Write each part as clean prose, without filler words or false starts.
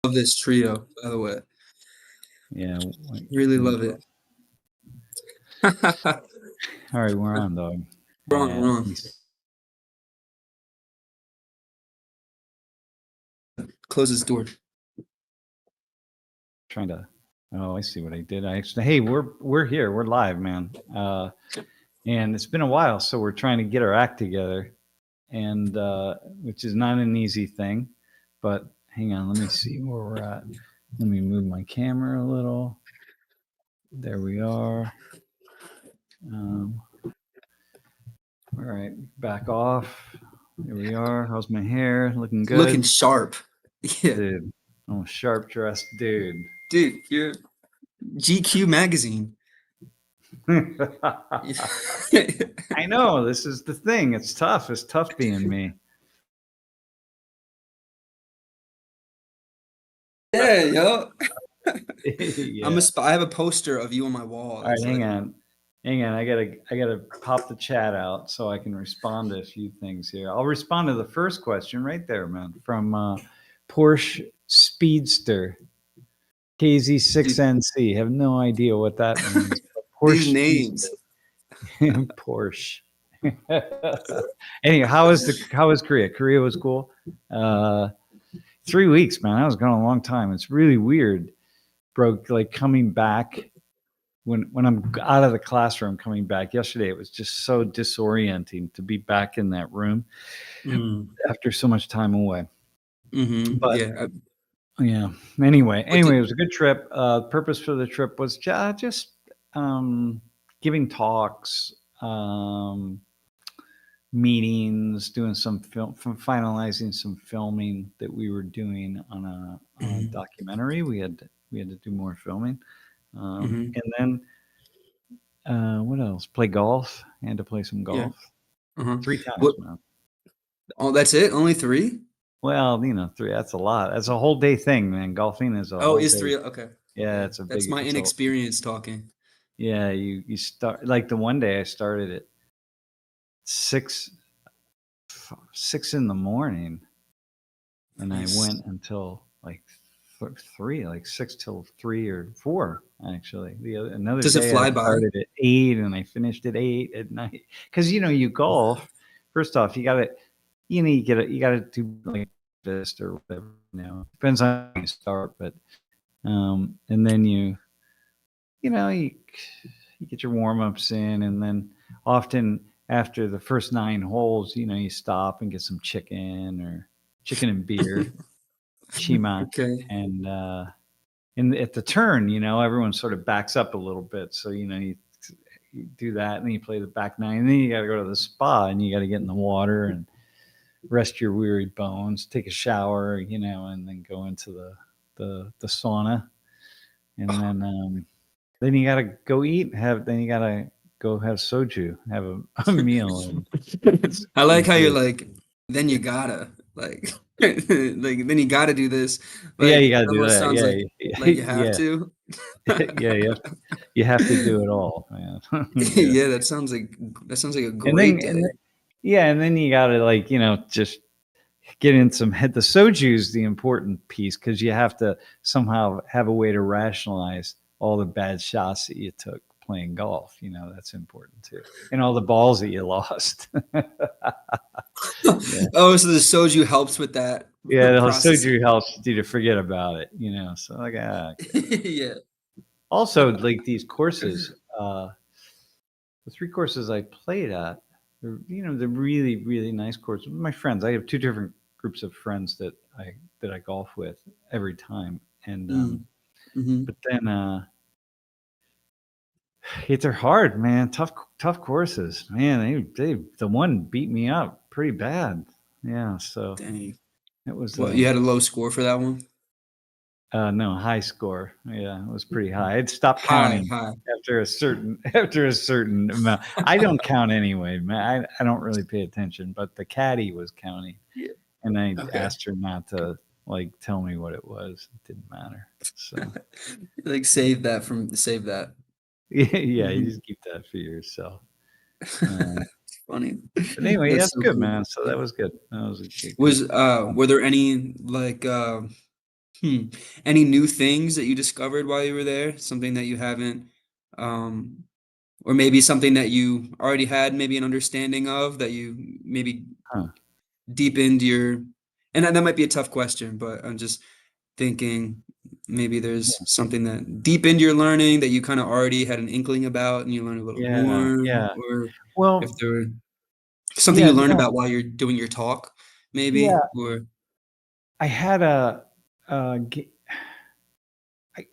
love this trio, by the way. Yeah. Really love it. All right, we're on, dog. We're on. Close this door. Trying to. Oh, I see what I did. I actually. Hey, we're here. We're live, man. And it's been a while, so we're trying to get our act together, and which is not an easy thing. But hang on, let me see where we're at. Let me move my camera a little. There we are. All right, back off. Here we are. How's my hair? Looking good. Looking sharp. Yeah. Dude. Oh, sharp dressed dude. Dude, you're GQ magazine. I know. This is the thing. It's tough. It's tough being me. Yeah, yo. Yeah. I have a poster of you on my wall. All right, hang on. I gotta pop the chat out so I can respond to a few things here. I'll respond to the first question right there, man, from Porsche Speedster KZ6NC. Have no idea what that means. Porsche names. Porsche. Anyway, how was Korea? Korea was cool. 3 weeks, man. I was gone a long time. It's really weird, bro. Like coming back when I'm out of the classroom, coming back yesterday, it was just so disorienting to be back in that room after so much time away. But yeah. Anyway, it was a good trip. The purpose for the trip was just giving talks, meetings, doing some finalizing some filming that we were doing on a documentary. We had to do more filming, and then what else? Play golf. I had to play some golf 3 times now. Oh, that's it? Only 3? Well, 3. That's a lot. That's a whole day thing, man. Golfing is a whole is day. 3? Okay. Yeah, that's my inexperience talking. Yeah, you start like the one day I started at 6 in the morning, and I went until like 3, like 6 till 3 or 4 actually. Another Does day it fly I by? started at 8 and I finished at 8 at night because you golf. First off, you gotta do like this or whatever. Depends on how you start, but and then you get your warm-ups in, and then often after the first 9 holes, you stop and get some chicken and beer, chima, and at the turn, everyone sort of backs up a little bit, so you do that, and then you play the back 9, and then you got to go to the spa, and you got to get in the water and rest your weary bones, take a shower, and then go into the sauna, and then you gotta go eat. Then you gotta go have soju, have a meal. I like how you're like. Then you gotta like, then you gotta do this. Like, you gotta do that. Sounds like you have to. Yeah, you have to do it all, man. Yeah, that sounds like a great day. And then you gotta just get in some head. The soju is the important piece because you have to somehow have a way to rationalize all the bad shots that you took playing golf. That's important too, and all the balls that you lost. Oh, so the soju helps with that. Yeah, the soju helps you to forget about it. So like yeah. Also, like these courses, the 3 courses I played at, they're really, really nice courses. My friends, I have 2 different groups of friends that I golf with every time, and but then they're hard, man. Tough courses, man. The one beat me up pretty bad. Yeah, so dang. It was. You had a low score for that one? No, high score. Yeah, it was pretty high. I'd stopped counting after a certain amount. I don't count anyway, man. I don't really pay attention, but the caddy was counting, and I asked her not to tell me what it was. It didn't matter. So save that. Yeah, you just keep that for yourself. Funny. But anyway, that's so good, cool. Man. So that was good. That was a good were there any Hmm. Any new things that you discovered while you were there? Something that you haven't, um, or maybe something that you already had maybe an understanding of that you maybe Huh. deepened your, and that might be a tough question, but I'm just thinking maybe there's something that deepened your learning that you kind of already had an inkling about and you learned a little Yeah, more, yeah. or if Well, there were something yeah, you learned no, about while you're doing your talk, yeah. maybe, or I had a I,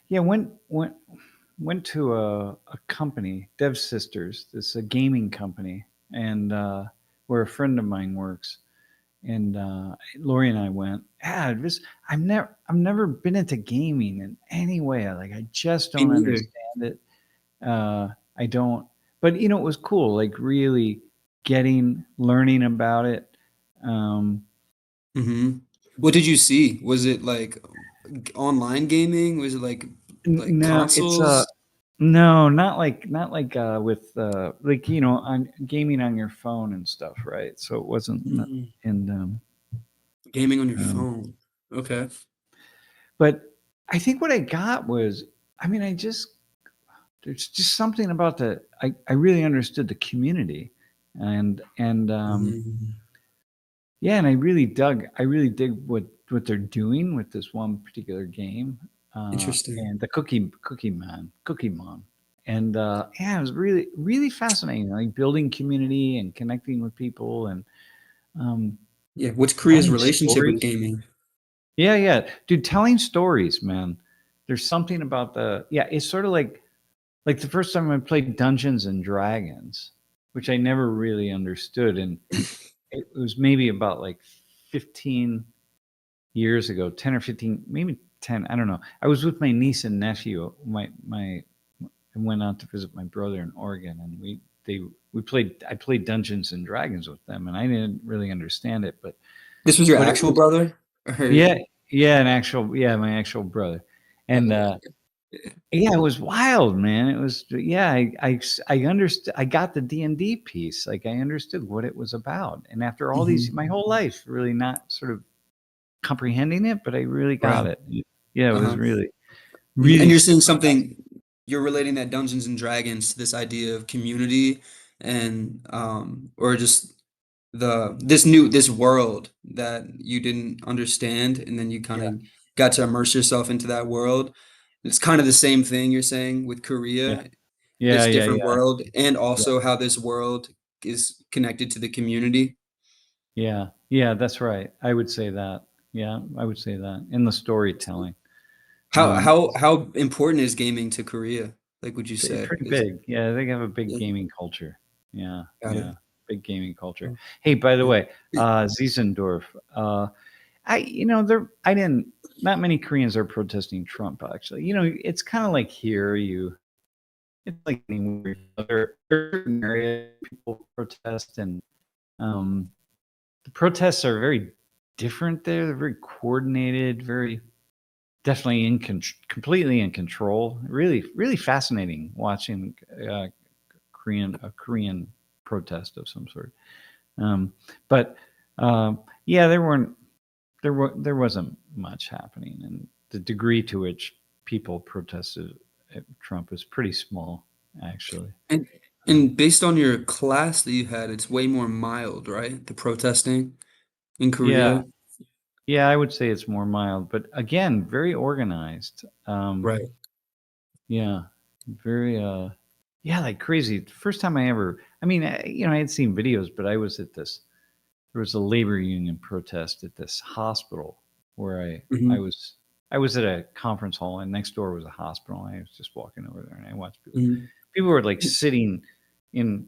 yeah, went to a company, Dev Sisters. It's a gaming company, and where a friend of mine works. And Lori and I went. Yeah, I've never been into gaming in any way. Like I just me don't neither. understand it. I don't. But it was cool. Like really learning about it. Um, Hmm. What did you see? Was it like online gaming? Was it like no, it's consoles? no, not like with like on gaming on your phone and stuff, right? So it wasn't. Mm, And gaming on your um, phone. Okay. but I think what I got was, I mean, there's just something about I really understood the community, and Mhm. yeah, and I really dig what they're doing with this one particular game, Interesting. and the Cookie Mon, and yeah, it was really really fascinating, like building community and connecting with people and um, Yeah. What's Korea's telling relationship with stories. gaming? Yeah, yeah, dude, telling stories, man. There's something about yeah, it's sort of like the first time I played Dungeons and Dragons, which I never really understood, and it was maybe about like 15 years ago, 10 or 15, maybe 10, I don't know. I was with my niece and nephew. I went out to visit my brother in Oregon, and I played Dungeons and Dragons with them, and I didn't really understand it, This was your but it actual was brother? Or, yeah, yeah, my actual brother. And okay. yeah, it was wild, man. It was yeah, I understood. I got the D&D piece. Like I understood what it was about. And after all these, Hmm. my whole life, really not sort of comprehending it, but I really got Right. it. Yeah, it was Uh-huh. really, And really you're saying super something, fascinating. you're relating that Dungeons and Dragons to this idea of community and or just this world that you didn't understand and then you kind Yeah, of got to immerse yourself into that world. It's kind of the same thing you're saying with yeah, Korea, yeah, this yeah, different yeah, world, and yeah, also how this world is connected to the community. yeah, yeah. That's right. I would say that. Yeah, I would say that in the storytelling. Um, How important is gaming to Korea? Like, would you say? Pretty Is big. Yeah, they have a big yeah, gaming culture. Yeah, got it. yeah, big gaming culture. Hey, by the Yeah. way, Ziesendorf. There. I didn't. Not many Koreans are protesting Trump. Actually, it's kind of like here. It's like anywhere. There are certain areas people protest, and um, the protests are very different there. They're very coordinated, very definitely completely in control. Really, really fascinating watching uh, a Korean protest of some sort. Um, but yeah, there wasn't much happening, and the degree to which people protested Trump is pretty small, actually. And Um, and based on your class that you had, it's way more mild, right? The protesting in yeah, Korea. yeah, I would say it's more mild, but again, very organized. Right. Yeah, very yeah, like crazy. First time I ever, I mean, I had seen videos, but I was at this. There was a labor union protest at this hospital where I Hmm. was I was at a conference hall, and next door was a hospital. I was just walking over there, and I watched people. Hmm. People were like in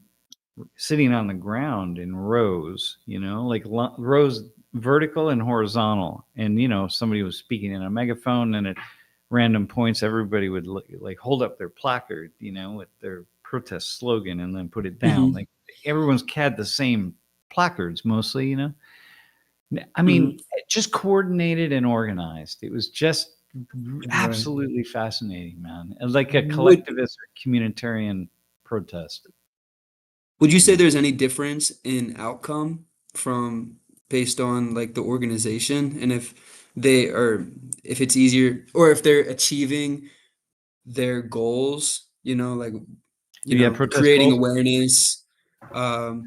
sitting on the ground in rows, like rows vertical and horizontal. And somebody was speaking in a megaphone, and at random points, everybody would like hold up their placard, with their protest slogan, and then put it down. Hmm. Like everyone's had the same placards mostly, I Hmm. mean, just coordinated and organized. It was just Right. absolutely fascinating, man. And like a Would collectivist or communitarian protest. would you say Yeah. there's any difference in outcome from based on like the organization? And if they are, if it's easier, or if they're achieving their goals, like, Yeah, protest creating goals. awareness, um,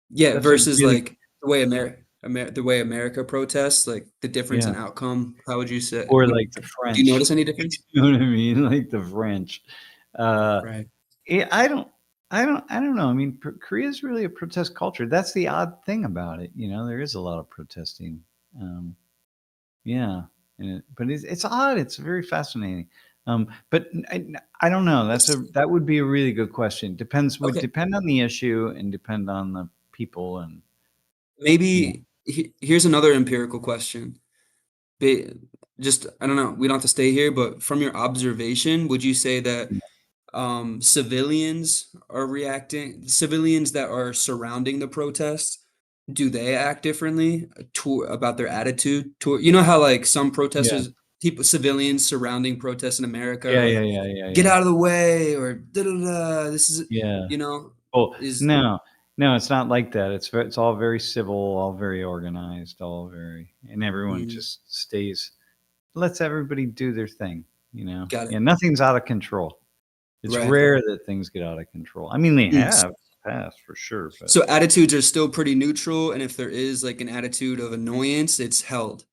yeah, That's a versus really like the way America protests, like the difference in yeah. outcome. How would you say? Or Would like the Do you French. notice any difference? You know what I mean? Like the French. Uh, Right. yeah, I don't know. I mean, Korea is really a protest culture. That's the odd thing about it. You know, there is a lot of protesting. Um, yeah, but it's odd. It's very fascinating. But I don't know. That would be a really good question. Would Okay. depend on the issue and depend on the people and yeah. Maybe here's another empirical question. Ba- Just, I don't know. We don't have to stay here, but from your observation, would you say that civilians that are surrounding the protests, do they act differently about their attitude toward, how like some Yeah. protesters, civilians surrounding protests in America Yeah. are Yeah. like, Yeah. Yeah. get Yeah. out of the way, or da da da, this is, Yeah. you know, Oh, is, no. No, it's not like that. It's all very civil, all very organized, all very and everyone mm, just lets everybody do their thing, you know. got it. Yeah, nothing's out of control. It's Right. rare that things get out of control. I mean, they Mm. have in the past for sure, but So attitudes are still pretty neutral, and if there is like an attitude of annoyance, it's held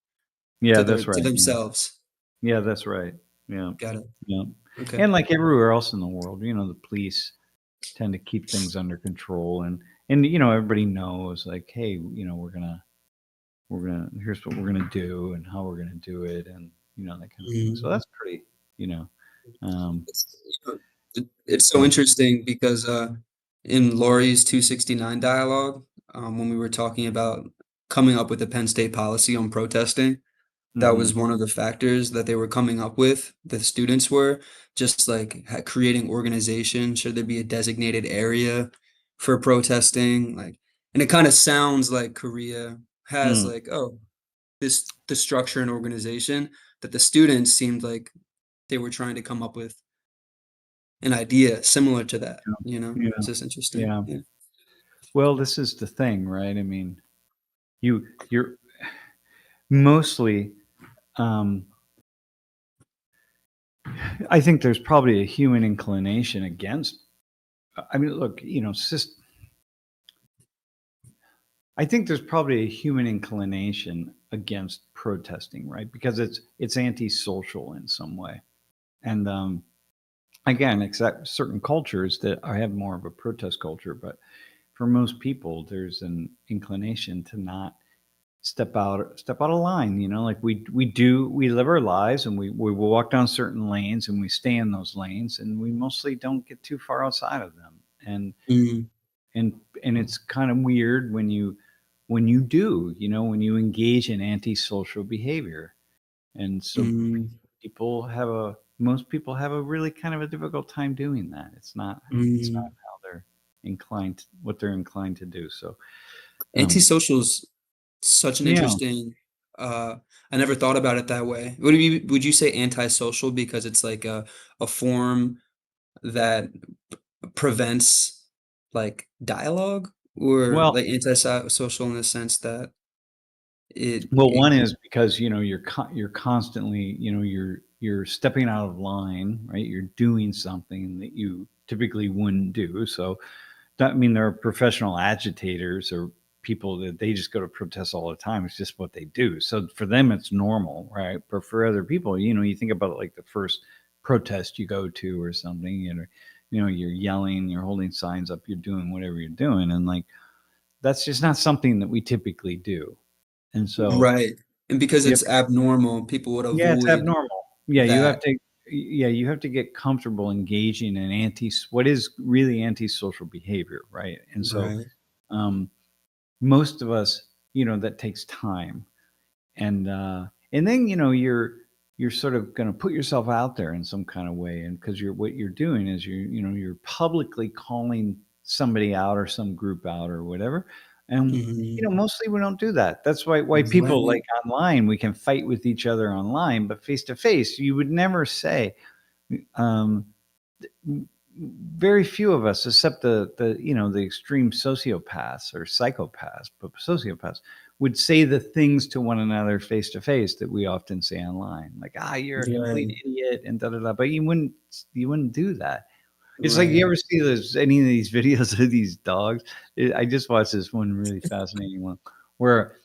yeah, to that's right. Yeah. themselves. Yeah, that's right. Yeah. Got it. Yeah. Okay. And like everywhere else in the world, you know, the police tend to keep things under control and you know, everybody knows like, hey, you know, here's what we're gonna do and how we're gonna do it and you know that kind of thing. So Mm. that's pretty, you know, um, It's, it's so yeah. interesting because in Laurie's 269 dialogue, when we were talking about coming up with a Penn State policy on protesting, that was Hmm. one of the factors that they were coming up with, the students were, just like creating organization. Should there be a designated area for protesting? Like, and it kind of sounds like Korea has Mm. like, oh, the structure and organization that the students seemed like they were trying to come up with an idea similar to that, Yeah, It's just interesting. yeah. Yeah. Well, this is the thing, right? I mean, you're mostly. Um, I think there's probably a human inclination against. I mean, look, you know, I think there's probably a human inclination against protesting, right? Because it's antisocial in some way, and again, except certain cultures that have more of a protest culture, but for most people, there's an inclination to not step out of line. You know, like we live our lives and we walk down certain lanes and we stay in those lanes and we mostly don't get too far outside of them. Mhm, And it's kind of weird when you do, you know, when you engage in antisocial behavior. And so mhm, most people have a really kind of a difficult time doing that. It's not mhm. how they're what they're inclined to do. So um Antisocial is such an yeah. interesting, uh, I never thought about it that way. Would you say antisocial because it's like a form that prevents like dialogue, or Well, like antisocial in the sense that it one is because you know you're constantly you know you're stepping out of line, right? You're doing something that you typically wouldn't do. So that I mean there are professional agitators or people that they just go to protests all the time. It's just what they do. So for them it's normal, right? But for other people, you know, you think about it like the first protest you go to or something, you know, you're yelling, you're holding signs up, you're doing whatever you're doing, and like that's just not something that we typically do. And so right. And because you have it's abnormal, people would yeah, it's avoid abnormal. that. Yeah, you have to get comfortable engaging in what is really antisocial behavior, right? And so Right. um, most of us, you know, that takes time, and then you know you're sort of going to put yourself out there in some kind of way, and because what you're doing is you know you're publicly calling somebody out or some group out or whatever, and you know Mhm. mostly we don't do that. That's why people Right. like online we can fight with each other online, but face to face you would never say. Um, Very few of us, except the you know the extreme sociopaths or psychopaths, but sociopaths, would say the things to one another face to face that we often say online, like you're a complete Right. idiot and da da da. But you wouldn't do that. It's like, you Right. ever see any of these videos of these dogs? I just watched this one really fascinating one where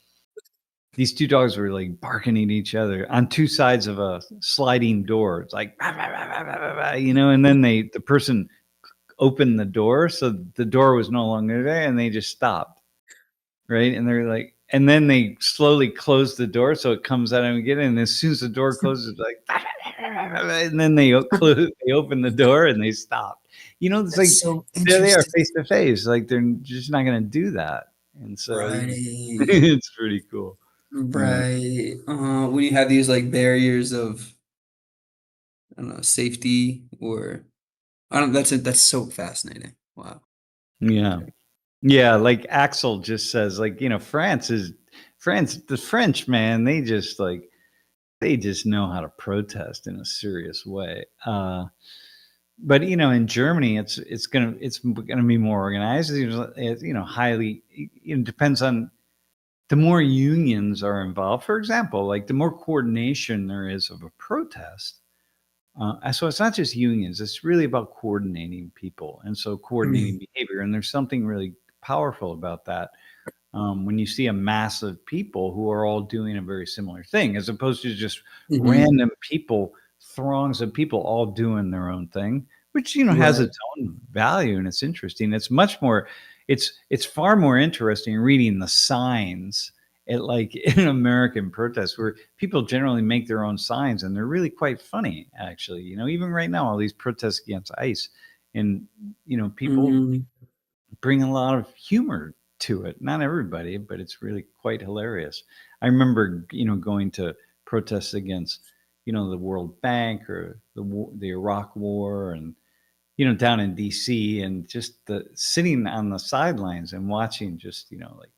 these two dogs were like barking at each other on two sides of a sliding door. It's like, "Rah, rah, rah, rah, rah, rah, rah," and then the person opened the door, so the door was no longer there, and they just stopped, right? And they're like, and then they slowly closed the door so it comes out again. And as soon as the door closes, it's like, "Rah, rah, rah, rah, rah," and then they open the door and they stopped. It's That's like so there they are interesting. face to face, like they're just not going to do that. And so Right. it's pretty cool. Yeah. Right. When you have these like barriers of, I don't know, safety or I don't, that's it. That's so fascinating. Wow. Yeah. Yeah, like Axel just says, like, France, the French, man, they just know how to protest in a serious way. But in Germany, it's gonna be more organized. Highly. It depends on the more unions are involved. For example, like the more coordination there is of a protest. So it's not just unions; it's really about coordinating people, and so coordinating Mm, behavior. And there's something really powerful about that when you see a mass of people who are all doing a very similar thing, as opposed to just mhm. random people, throngs of people all doing their own thing, which has Right. its own value and it's interesting. It's far more interesting reading the signs at like in American protests where people generally make their own signs and they're really quite funny actually. Even right now, all these protests against ICE and people Mhm. bring a lot of humor to it. Not everybody, but it's really quite hilarious. I remember, going to protests against, the World Bank or the Iraq War, and down in D.C. and just the sitting on the sidelines and watching just like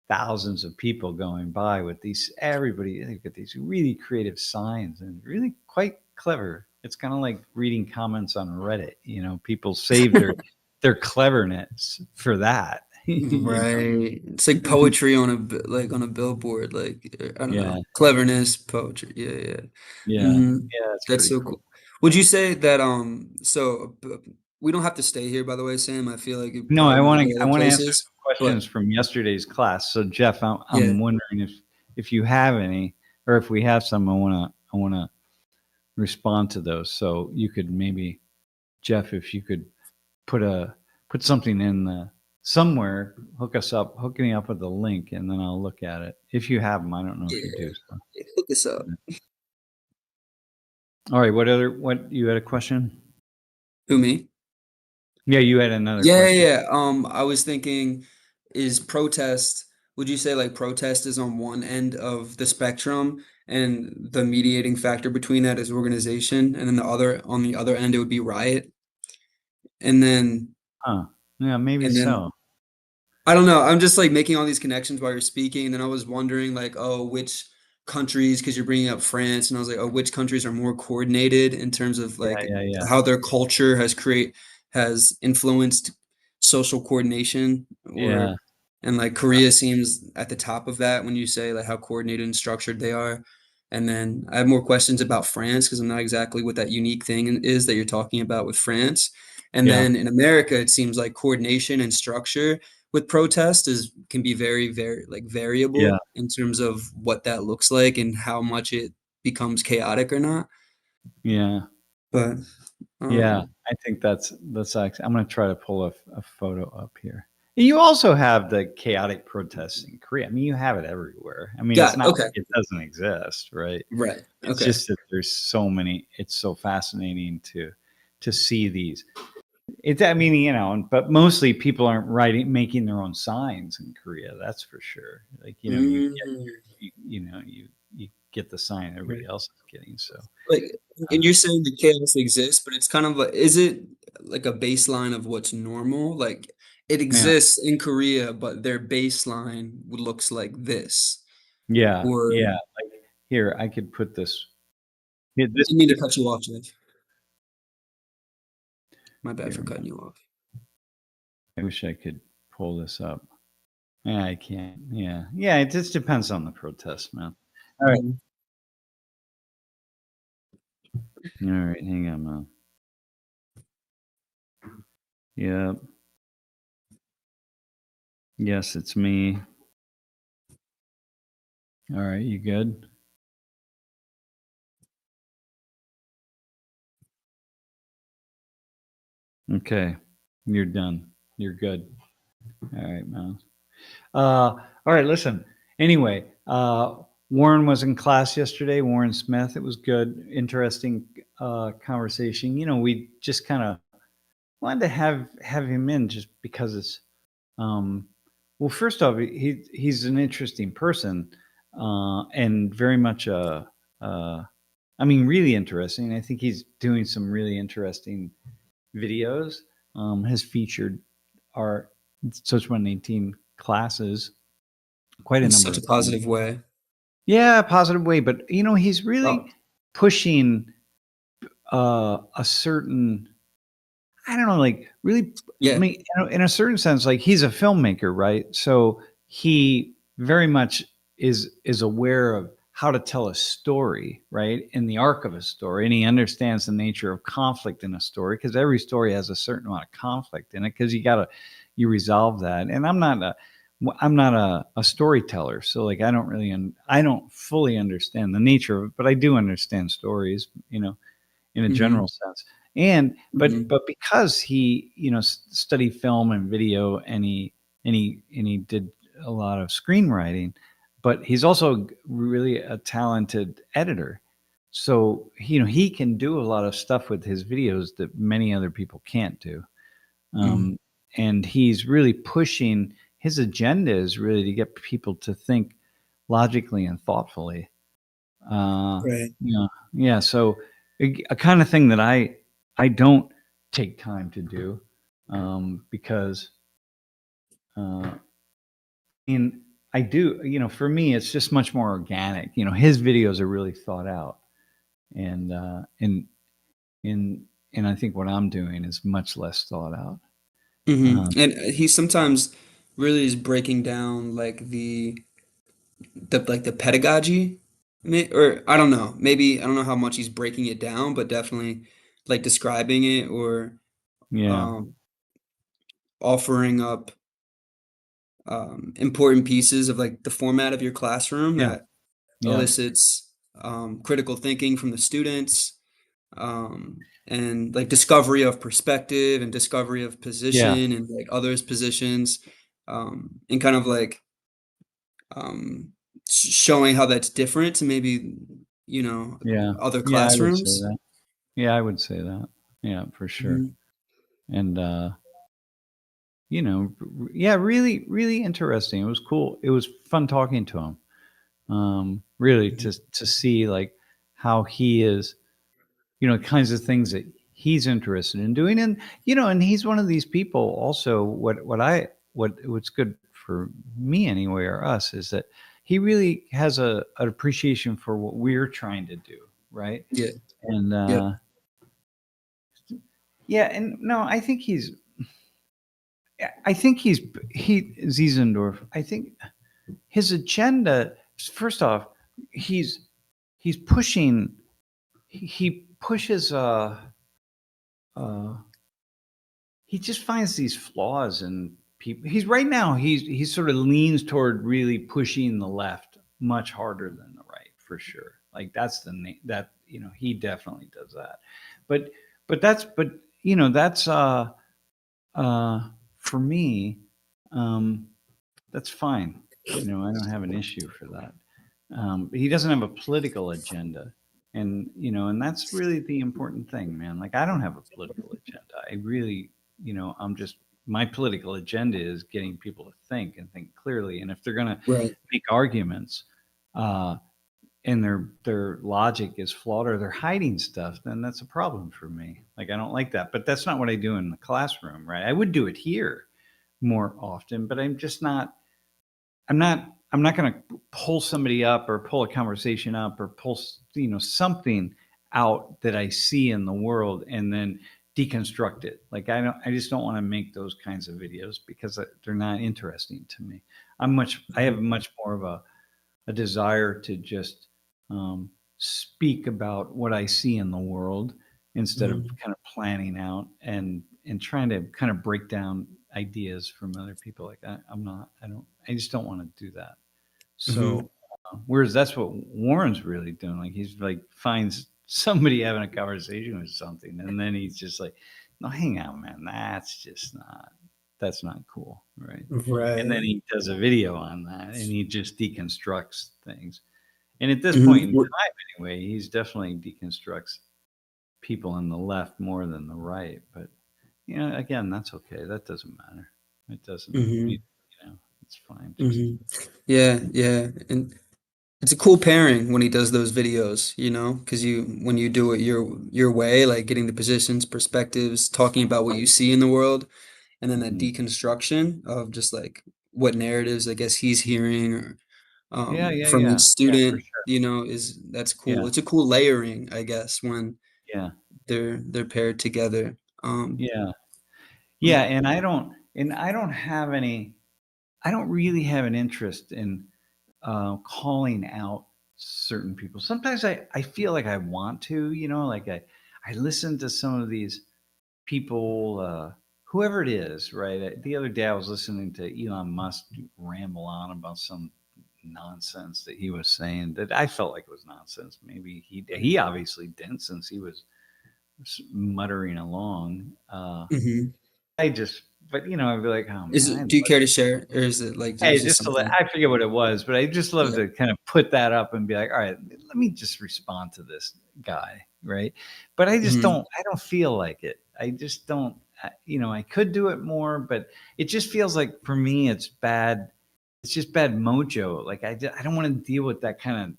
thousands of people going by with everybody they've got these really creative signs and really quite clever. It's kind of like reading comments on Reddit. People save their cleverness for that. Right. It's like poetry on like on a billboard, like I don't Yeah, know, cleverness, poetry. Yeah, yeah. yeah, Hmm. yeah. It's That's pretty so cool. cool. Would you say that we don't have to stay here, by the way, Sam. I feel like you No, probably I want want to to. go I other want to answer places, some questions but from yesterday's class. So, Jeff, I'm, yeah. I'm wondering if you have any, or if we have some, I want to respond to those. So you could maybe, Jeff, if you could put something in the somewhere, hook me up with the link, and then I'll look at it. If you have them, I don't know if you Yeah. do. So. Hook us up. All right. What you had a question? Who, me? Yeah, you had another Yeah, question. yeah, yeah. I was thinking, is protest, would you say like protest is on one end of the spectrum and the mediating factor between that is organization, and then on the other end it would be riot? And then Huh. Yeah, maybe and then so. I don't know. I'm just like making all these connections while you're speaking, and then I was wondering like, oh, which countries, because you're bringing up France, and I was like, oh, which countries are more coordinated in terms of Yeah, like yeah, yeah, how their culture has influenced social coordination, yeah, or and like Korea seems at the top of that when you say like how coordinated and structured they are. And then I have more questions about France because I'm not exactly what that unique thing is that you're talking about with France. And yeah, then in America, it seems like coordination and structure with protest is can be very, very like yeah, variable in terms of what that looks like and how much it becomes chaotic or not. yeah, But yeah. um I think that's actually. I'm going to try to pull a photo up here. You also have the chaotic protests in Korea. I mean, you have it everywhere. I mean, it's got it. not Okay. like it doesn't exist, right? Right. It's Okay. just that there's so many. It's so fascinating to see these. I mean, but mostly people aren't making their own signs in Korea. That's for sure. Like, Mm, you get the sign everybody right. else is getting. So, Like, uh, and you're saying the chaos exists, but it's kind of like, is it like a baseline of what's normal? Like, it yeah, exists in Korea, but their baseline looks like this. yeah, Or, yeah. Like here, I could put this. Yeah, this, didn't mean to this cut you off, Jeff. My bad here. for cutting you off. I wish I could pull this up. Yeah, I can't. Yeah. Yeah, it just depends on the protest, man. All right. Mhm. All right, hang on, man. Yeah. Yes, it's me. All right, you good? Okay. You're done. You're good. All right, man. All right, listen. Anyway, Warren was in class yesterday, Warren Smith. It was good, interesting conversation. You know, we just kind of wanted to have him in just because it's well, first off, he's an interesting person, and very much I mean, really interesting. I think he's doing some really interesting videos. Has featured our Social 118 classes quite a In number such a of times. positive way. Yeah, positive way, but you know, he's Oh, really pushing a certain, I don't know, like really, I yeah. mean, in a certain sense, like he's a filmmaker, right? So he very much is aware of how to tell a story, right? In the arc of a story, and he understands the nature of conflict in a story because every story has a certain amount of conflict in it because you resolve that. And I'm not a storyteller, so like I don't fully understand the nature of it, but I do understand stories, you know, in a Mhm. general sense. And Mhm. but because he, you know, studied film and video, and he did a lot of screenwriting, but he's also really a talented editor. So, you know, he can do a lot of stuff with his videos that many other people can't do. Mhm. Um, and he's really pushing, his agenda is really to get people to think logically and thoughtfully. Right. Yeah, yeah. So a kind of thing that I don't take time to do, because I mean, I do. You know, for me, it's just much more organic. You know, his videos are really thought out, and and and I think what I'm doing is much less thought out. Mhm. Uh, And he sometimes really is breaking down like the pedagogy, or I don't know. Maybe I don't know how much he's breaking it down, but definitely like describing it or yeah, um, offering up important pieces of like the format of your classroom yeah, that yeah, elicits critical thinking from the students, and like discovery of perspective and discovery of yeah, position and like others' positions, and kind of like um, showing how that's different to maybe yeah, other yeah. I would say classrooms. that. Yeah, I would say that. Yeah, for sure. Mhm. And you know, yeah, really, really interesting. It was cool. It was fun talking to him. Really Mhm. to see like how he is, you know, kinds of things that he's interested in doing, and you know, and he's one of these people. Also, what's good for me anyway, or us, is that he really has an appreciation for what we're trying to do, right? Yeah. And Yep. yeah, and no, I think he Ziesendorf. I think his agenda. First off, he's he's pushing. He pushes. Uh, he just finds these flaws in people. He's right now. He's sort of leans toward really pushing the left much harder than the right, for sure. Like that's that, you know, he definitely does that. But but you know, that's for me. Um, That's fine. You know, I don't have an issue for that. He doesn't have a political agenda, and you know, and that's really the important thing, man. Like, I don't have a political agenda. I really, you know, I'm just, my political agenda is getting people to think and think clearly. And if they're going to Right. make arguments, uh, and their logic is flawed, or they're hiding stuff, then that's a problem for me. Like, I don't like that. But that's not what I do in the classroom, right? I would do it here more often, but I'm just not. I'm not going to pull somebody up or pull a conversation up or pull, you know, something out that I see in the world and then deconstruct it. Like I just don't want to make those kinds of videos because they're not interesting to me. I have much more of a desire to just speak about what I see in the world instead of kind of planning out and trying to kind of break down ideas from other people. Like I just don't want to do that. So whereas that's what Warren's really doing. Like he's like finds somebody having a conversation with something, and then he's just like, "No, hang on, man. That's not cool, right?" And then Right. he does a video on that, and he just deconstructs things. And at this point in time, anyway, he's definitely deconstructs people on the left more than the right. But again, that's okay. That doesn't matter. It doesn't. It's fine. Yeah, yeah. And it's a cool pairing when he does those videos, because when you do it your way, like getting the positions, perspectives, talking about what you see in the world, and then that Mhm. deconstruction of just like what narratives I guess he's hearing or Yeah, yeah, from each yeah, yeah, for student, sure. that's cool. Yeah, It's a cool layering, I guess, when yeah, they're paired together. yeah, Yeah. yeah. I don't really have an interest in calling out certain people. Sometimes I feel like I want to, like I listen to some of these people, whoever it is, right? The other day I was listening to Elon Musk ramble on about some nonsense that he was saying that I felt like it was nonsense. Maybe he obviously didn't, since he was muttering along. hmm I just, but I'd be like, oh man, Do you care to share, or is it like Hey, just something? I forget what it was, but I just love Yeah. to kind of put that up and be like, all right, let me just respond to this guy, right? But hmm I don't feel like it. I just don't, I could do it more, but it just feels like for me, it's bad. It's just bad mojo. Like I don't want to deal with that kind of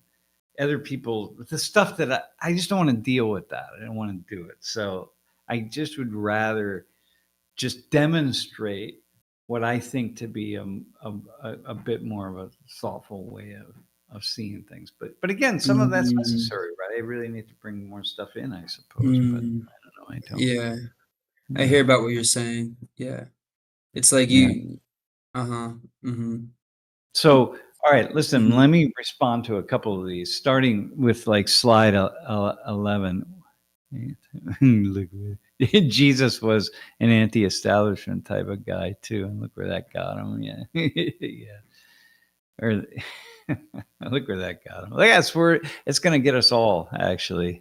other people, the stuff that I just don't want to deal with that. I don't want to do it. So I just would rather just demonstrate what I think to be a bit more of a thoughtful way of seeing things. But again, some of that's mm necessary, right? I really need to bring more stuff in, I suppose. But mm I don't know. I don't. Yeah, I Yeah. hear about what you're saying. Yeah. It's like Yeah. you, uh-huh. hmm So, all right, listen, hmm let me respond to a couple of these, starting with like slide 11. Look, Jesus was an anti-establishment type of guy too, and look where that got him. Yeah, yeah. Or look where that got him. Like, that's where it's going to get us all, actually.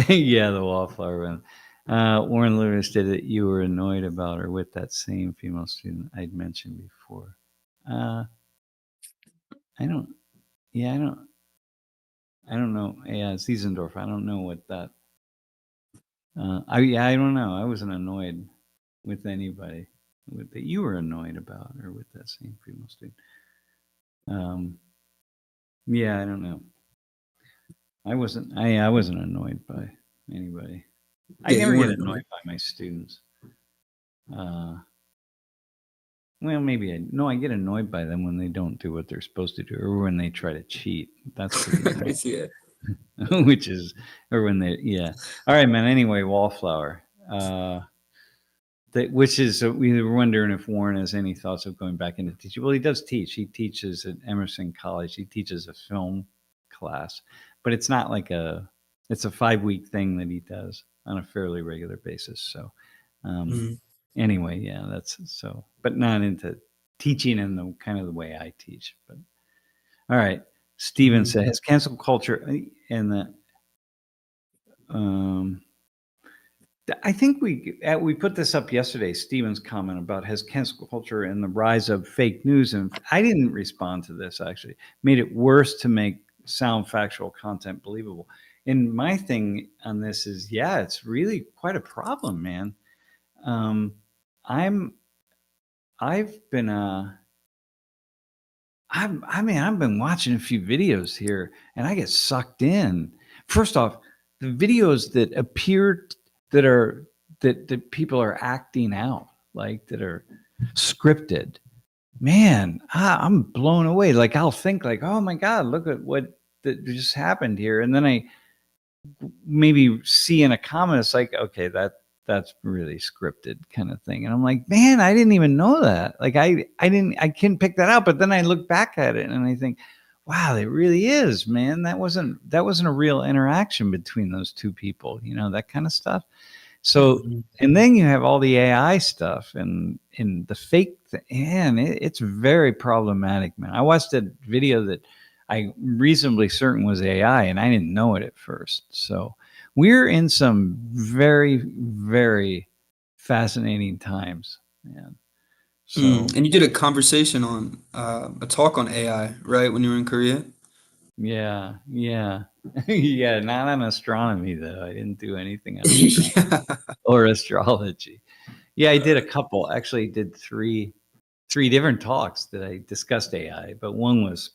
Yeah, the wallflower one. Warren Lewis did it. You were annoyed about her with that same female student I'd mentioned before. Uh, I don't. Yeah, I don't. I don't know. Yeah, Ziesendorf. I don't know what that. I don't know. I wasn't annoyed with anybody that you were annoyed about, or with that same female student. Um, yeah, I don't know. I wasn't annoyed by anybody. I Yeah, you never get weren't annoyed annoyed. by my students. Uh, well, maybe I get annoyed by them when they don't do what they're supposed to do, or when they try to cheat. That's pretty annoying. Yeah. Which is, or when they, yeah. All right, man. Anyway, wallflower. Which is, we were wondering if Warren has any thoughts of going back into teaching. Well, he does teach. He teaches at Emerson College. He teaches a film class, but it's not like it's a 5-week thing that he does on a fairly regular basis. So, um, Mhm. anyway, yeah, that's so, but not into teaching in the kind of the way I teach. But all right, Steven Mhm. says cancel culture and the, um, I think we put this up yesterday. Steven's comment about has cancel culture and the rise of fake news, and I didn't respond to this. Actually, made it worse to make sound factual content believable. And my thing on this is, yeah, it's really quite a problem, man. Um, I'm I've been I mean, I've been watching a few videos here, and I get sucked in. First off, the videos that appear that are that people are acting out, like that are scripted. man, I'm blown away. Like I'll think like, oh my God, look at what that just happened here. And then I maybe see in a comment, it's like, okay, that's really scripted kind of thing. And I'm like, man, I didn't even know that. Like I couldn't pick that out. But then I look back at it and I think, wow, it really is, man. That wasn't a real interaction between those two people, that kind of stuff. So, Mhm. and then you have all the AI stuff and the fake, and it's very problematic, man. I watched a video that I reasonably certain was AI, and I didn't know it at first. So we're in some very, very fascinating times, man. So And you did a conversation on a talk on AI, right, when you were in Korea? yeah, yeah, yeah. Not on astronomy though. I didn't do anything on astronomy Yeah. or astrology. Yeah, I did a couple. Actually, did three different talks that I discussed AI, but one was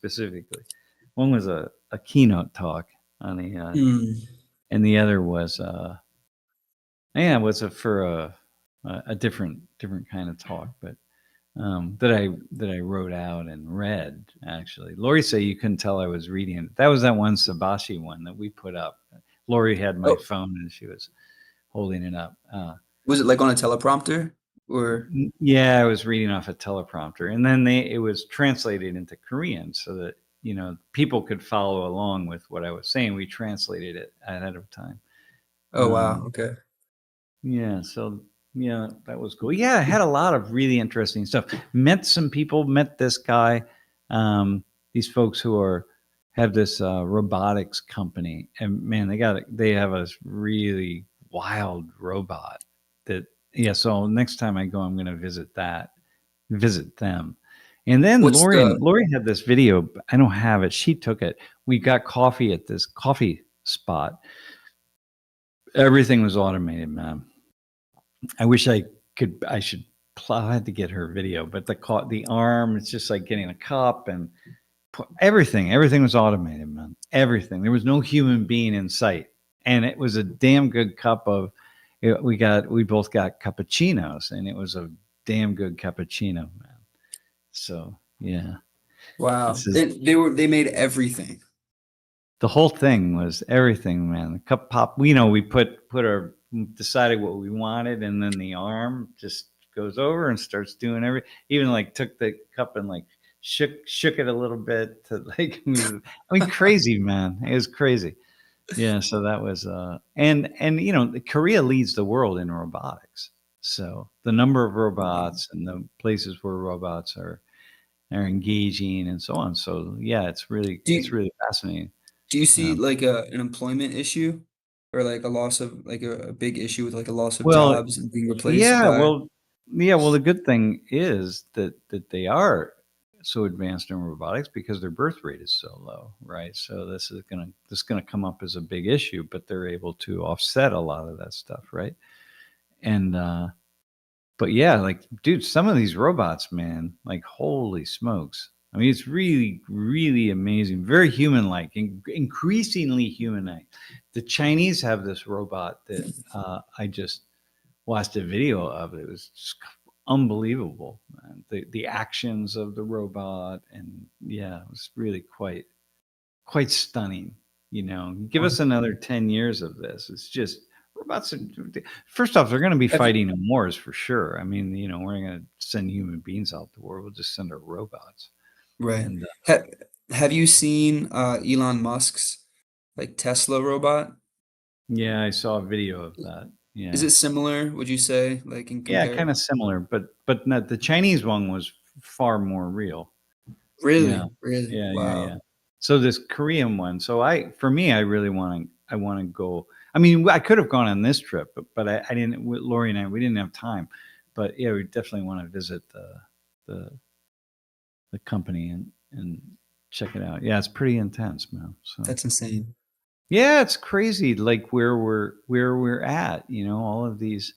a keynote talk on AI, Mm. and the other was for a different kind of talk, but that I wrote out and read. Actually, Lori said you couldn't tell I was reading it. That was that one Sabashi one that we put up. Lori had my Oh, phone and she was holding it up. was it like on a teleprompter or? Yeah, I was reading off a teleprompter, and then it was translated into Korean so that people could follow along with what I was saying. We translated it ahead of time. Oh, wow. Um, Okay. yeah, so yeah, that was cool. Yeah, I had a lot of really interesting stuff. Met some people. Met this guy. Um, these folks who have this robotics company, and man, they have a really wild robot that. Yeah, so next time I go, I'm going to visit them. And then What's the Lori had this video. I don't have it. She took it. We got coffee at this coffee spot. Everything was automated, man. I wish I could. I should. I had to get her video, but the arm. It's just like getting a cup and everything. Everything was automated, man. Everything. There was no human being in sight, and it was a damn good cup of. We both got cappuccinos, and it was a damn good cappuccino, man. So yeah, wow. this is They made everything. the whole thing was everything, man. The cup pop. We put our decided what we wanted, and then the arm just goes over and starts doing even like took the cup and like shook it a little bit to like move. I mean, crazy, man. It was crazy. Yeah. So that was and Korea leads the world in robotics. So the number of robots and the places where robots are engaging and so on. So yeah, Do it's you really fascinating. do you see Um, like an employment issue or like a loss of like a big issue with like a loss of well, jobs and being replaced yeah, by? well, yeah, well, the good thing is that they are so advanced in robotics because their birth rate is so low, right? So this is gonna come up as a big issue, but they're able to offset a lot of that stuff, right? And but yeah, like, dude, some of these robots, man, like, holy smokes. I mean, it's really, really amazing. Very human like, increasingly human like. The Chinese have this robot that I just watched a video of. It was just unbelievable, man. The actions of the robot, and yeah, it was really quite stunning. Give us another 10 years of this. It's just robots are, first off, they're going to be Have, fighting in wars for sure. I mean, we're not going to send human beings out to war. We'll just send our robots. right. And Have, have you seen Elon Musk's like Tesla robot? yeah, I saw a video of that. Is Yeah. it similar, would you say, like in Yeah, compare? kind of similar, but not, the Chinese one was far more real. Yeah. Really? Really? Yeah. Wow. So this Korean one. So for me, I want to go. I mean, I could have gone on this trip, but I didn't. Lori and I, we didn't have time. But yeah, we definitely want to visit the the company and check it out. Yeah, it's pretty intense, man. So That's insane. yeah, it's crazy. Like where we're at. All of these.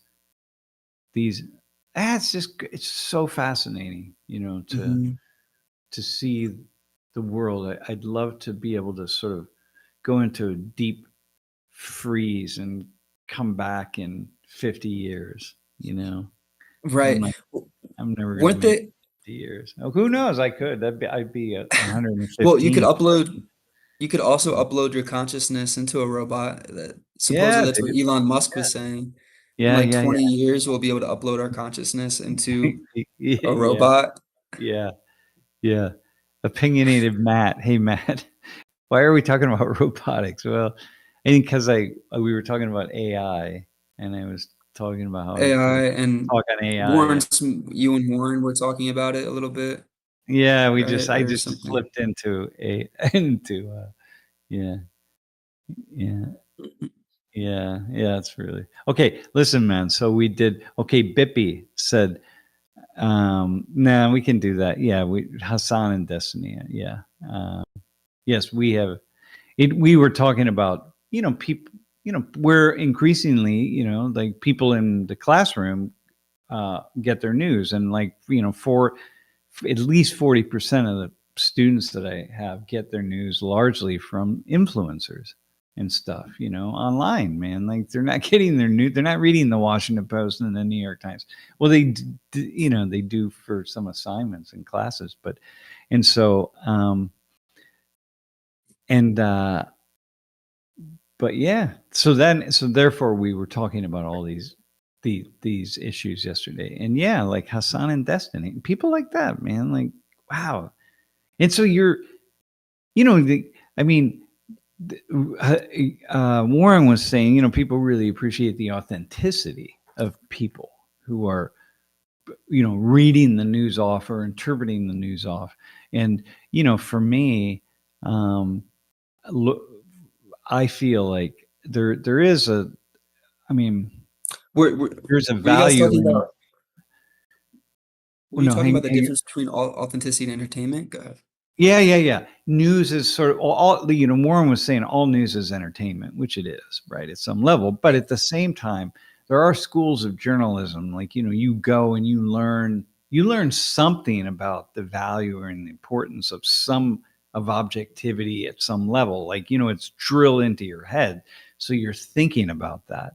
It's so fascinating. Hmm. To see the world. I'd love to be able to sort of go into a deep freeze and come back in 50 years. I'm Right. like, I'm never gonna Weren't make. they? 50 years. Oh, who knows? I'd be at Well, 115. you could also upload your consciousness into a robot. That supposedly Yeah, that's they what do. Elon Musk was saying. In Yeah, like yeah, 20 years, we'll be able to upload our consciousness into yeah. a Yeah, robot. yeah, yeah. Opinionated Matt. Hey, Matt. Why are we talking about robotics? Well, I think because we were talking about AI, and I was talking about how I could AI and talk on AI. Yeah, You and Warren were talking about it a little bit, yeah. right? I Or just something. slipped into a into yeah, yeah. Yeah, yeah, it's really okay. Listen, man. So we did okay. Bippy said, nah, we can do that. Yeah, we Hasan and Destiny. Yeah. Yes, we have it. We were talking about, people, we're increasingly, like people in the classroom get their news, and like, for at least 40% of the students that I have get their news largely from influencers and stuff, online, man. Like they're not getting their news, they're not reading the Washington Post and the New York Times. Well, they do for some assignments and classes, and so, and, but yeah, so therefore we were talking about all these issues yesterday, and yeah, like Hassan and Destiny, people like that, man, like, wow. And so I mean, Warren was saying, people really appreciate the authenticity of people who are, reading the news off or interpreting the news off. And, for me, look, I feel like there is I mean, Were, there's a were you guys value talking in, about? Were well, you no, talking about the difference between authenticity and entertainment? Go ahead. yeah, yeah, yeah. News is sort of Warren was saying all news is entertainment, which it is, right, at some level. But at the same time, there are schools of journalism, like, you go and you learn something about the value and the importance of objectivity at some level. Like, it's drilled into your head. So you're thinking about that.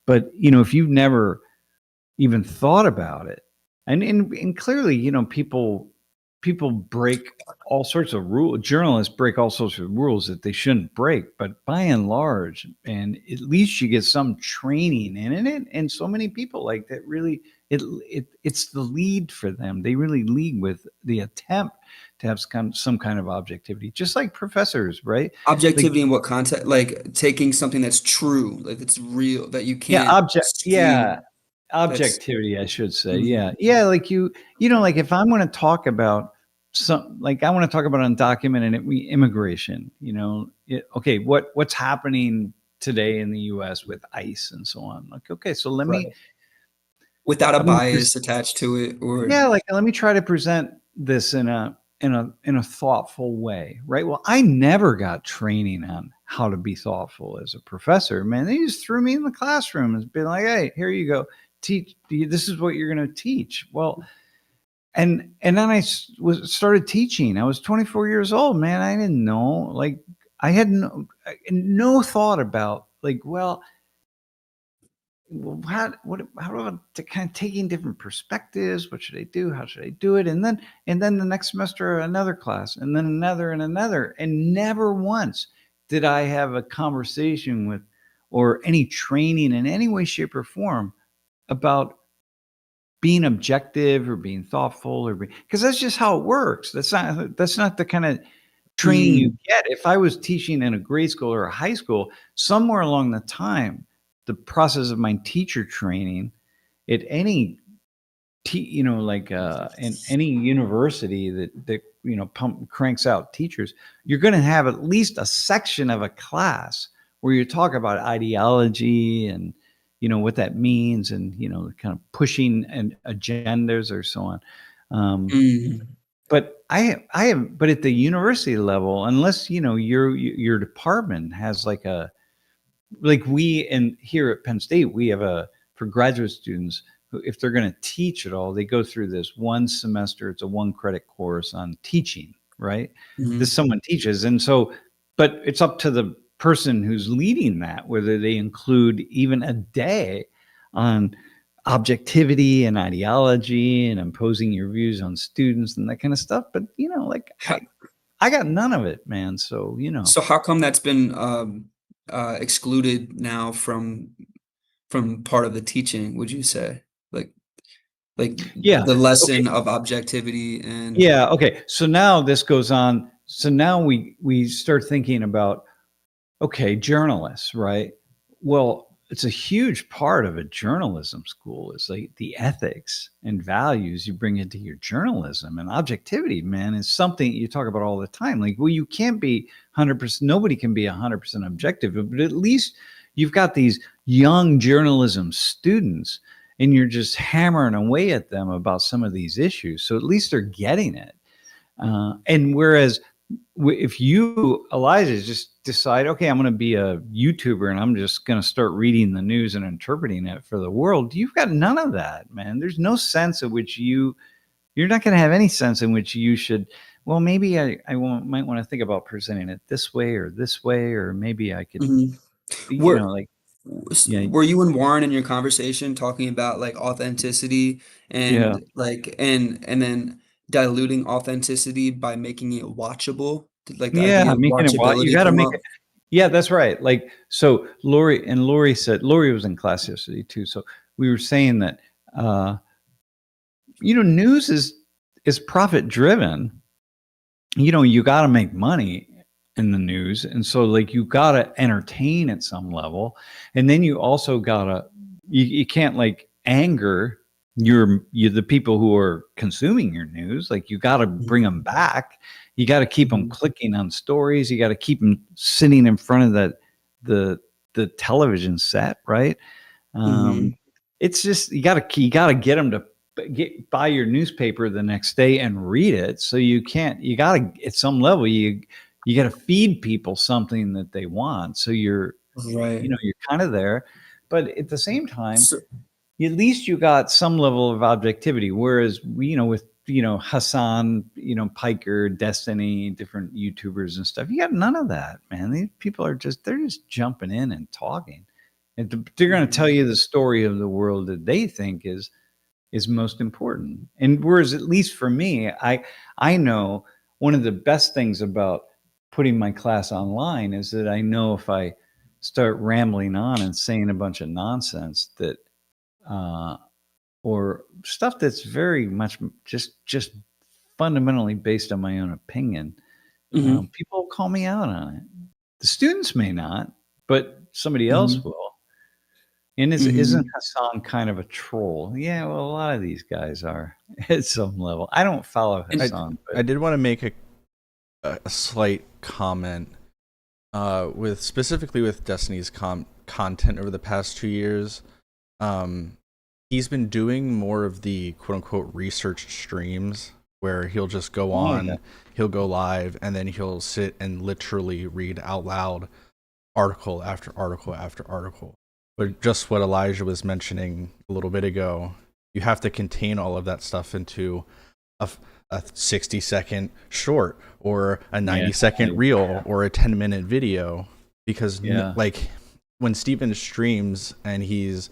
But, if you've never even thought about it, and clearly, people break all sorts of rules. Journalists break all sorts of rules that they shouldn't break. But by and large, and at least you get some training in it. And so many people like that really, it's the lead for them. They really lead with the attempt to have some kind of objectivity, just like professors, right? Like, Objectivity in what context? Like taking something that's true, like it's real, that you yeah, can't skew. That's objectivity, I should say. mm, Yeah, yeah. Like like if I'm going to talk about like I want to talk about undocumented immigration. Okay, what's happening today in the U.S. with ICE and so on. Like, okay, so right. Without a let me bias attached to it, or yeah, like let me try to present this in a thoughtful way, right? Well, I never got training on how to be thoughtful as a professor. Man, they just threw me in the classroom and been like, "Hey, here you go. Teach. This is what you're going to teach." Well, and then started teaching. I was 24 years old, man. I didn't know. Like, I had no thought about, like, well, how about kind of taking different perspectives? What should I do? How should I do it? And then the next semester another class, and then another and another, and never once did I have a conversation with, or any training in any way, shape, or form about being objective or being thoughtful, or because that's just how it works. That's not the kind of training you mm, get. If I was teaching in a grade school or a high school, somewhere along the time, the process of my teacher training at any like in any university that cranks out teachers, you're going to have at least a section of a class where you talk about ideology and what that means, and kind of pushing and agendas or so on. um, mm, but I have, but at the university level, unless your department has like we, and here at Penn State, we have for graduate students who, if they're going to teach at all, they go through this one semester. It's a 1 credit course on teaching, right? This mm, someone teaches, and so, but it's up to the person who's leading that whether they include even a day on objectivity and ideology and imposing your views on students and that kind of stuff. But like I got none of it, man. So So how come that's been excluded now from part of the teaching, would you say? Like like yeah, the okay, lesson of objectivity and yeah, okay. So now this goes on. So now we start thinking about, okay, journalists, right? Well, it's a huge part of a journalism school is like the ethics and values you bring into your journalism, and objectivity, man, is something you talk about all the time. Like, well, you can't be 100%, nobody can be 100% objective, but at least you've got these young journalism students and you're just hammering away at them about some of these issues. So at least they're getting it. And whereas if you, Elijah, just decide, okay, I'm going to be a YouTuber and I'm just going to start reading the news and interpreting it for the world, you've got none of that, man. There's no sense in which you're not going to have any sense in which you should, well, maybe might want to think about presenting it this way, or maybe I could, Mhm. Were like, yeah, were you and Warren in your conversation talking about like authenticity yeah, and like and then diluting authenticity by making it watchable? Did like the yeah, idea of making it what you watchability got to come make up? it. Yeah, that's right. Like, so Lori said, Lori was in class yesterday too. So we were saying that, uh, news is profit driven. You got to make money in the news, and so like you got to entertain at some level, and then you also gotta you can't like anger the people who are consuming your news. Like you got to bring them back. You got to keep them Mhm. clicking on stories. You got to keep them sitting in front of the television set, right? Um, Mhm. it's just you gotta get them to buy your newspaper the next day and read it. So you gotta at some level you gotta feed people something that they want. So Right. you're kind of there, but at the same time, So, at least you got some level of objectivity. Whereas with Hasan, Piker, Destiny, different YouTubers and stuff, you got none of that, man. These people they're just jumping in and talking. And they're going to tell mhm. you the story of the world that they think is most important. And whereas at least for me, I know one of the best things about putting my class online is that I know if I start rambling on and saying a bunch of nonsense that uh, or stuff that's very much just fundamentally based on my own opinion, Mhm. people will call me out on it. The students may not, but somebody else Mhm. will. And isn't Mhm. Hassan kind of a troll? Yeah, well, a lot of these guys are at some level. I don't follow And Hassan, I but did want to make a slight comment with specifically with Destiny's content over the past 2 years. Um, he's been doing more of the quote unquote research streams where he'll just go oh, okay. on, he'll go live, and then he'll sit and literally read out loud article after article after article. But just what Elijah was mentioning a little bit ago, you have to contain all of that stuff into a, a 60-second short or a Yeah, 90-second reel or a 10-minute video, because yeah, like when Steven streams and he's